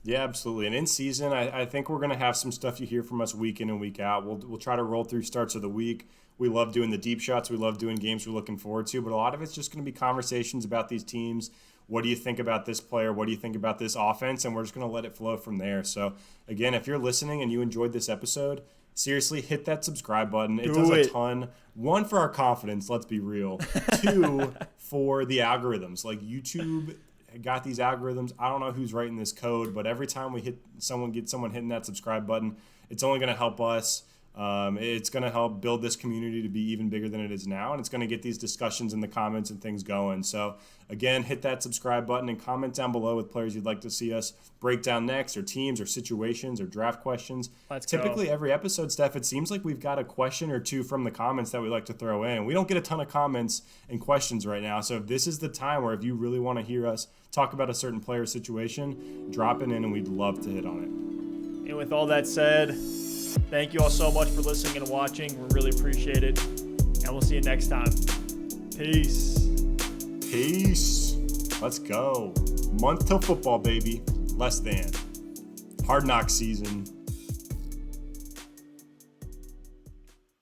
Yeah, absolutely. And in season, I think we're going to have some stuff you hear from us week in and week out. We'll try to roll through starts of the week. We love doing the deep shots. We love doing games we're looking forward to. But a lot of it's just going to be conversations about these teams. What do you think about this player? What do you think about this offense? And we're just going to let it flow from there. So, again, if you're listening and you enjoyed this episode, seriously, hit that subscribe button. It does a ton. 1, for our confidence, let's be real. 2, for the algorithms. Like, YouTube got these algorithms. I don't know who's writing this code, but every time we get someone hitting that subscribe button, it's only going to help us. It's going to help build this community to be even bigger than it is now, and it's going to get these discussions in the comments and things going. So, again, hit that subscribe button and comment down below with players you'd like to see us break down next, or teams, or situations, or draft questions. Typically, every episode, Steph, it seems like we've got a question or two from the comments that we like to throw in. We don't get a ton of comments and questions right now, so if this is the time where if you really want to hear us talk about a certain player situation, drop it in, and we'd love to hit on it. And with all that said, thank you all so much for listening and watching. We really appreciate it. And we'll see you next time. Peace. Let's go. Month till football, baby. Less than. Hard Knock season.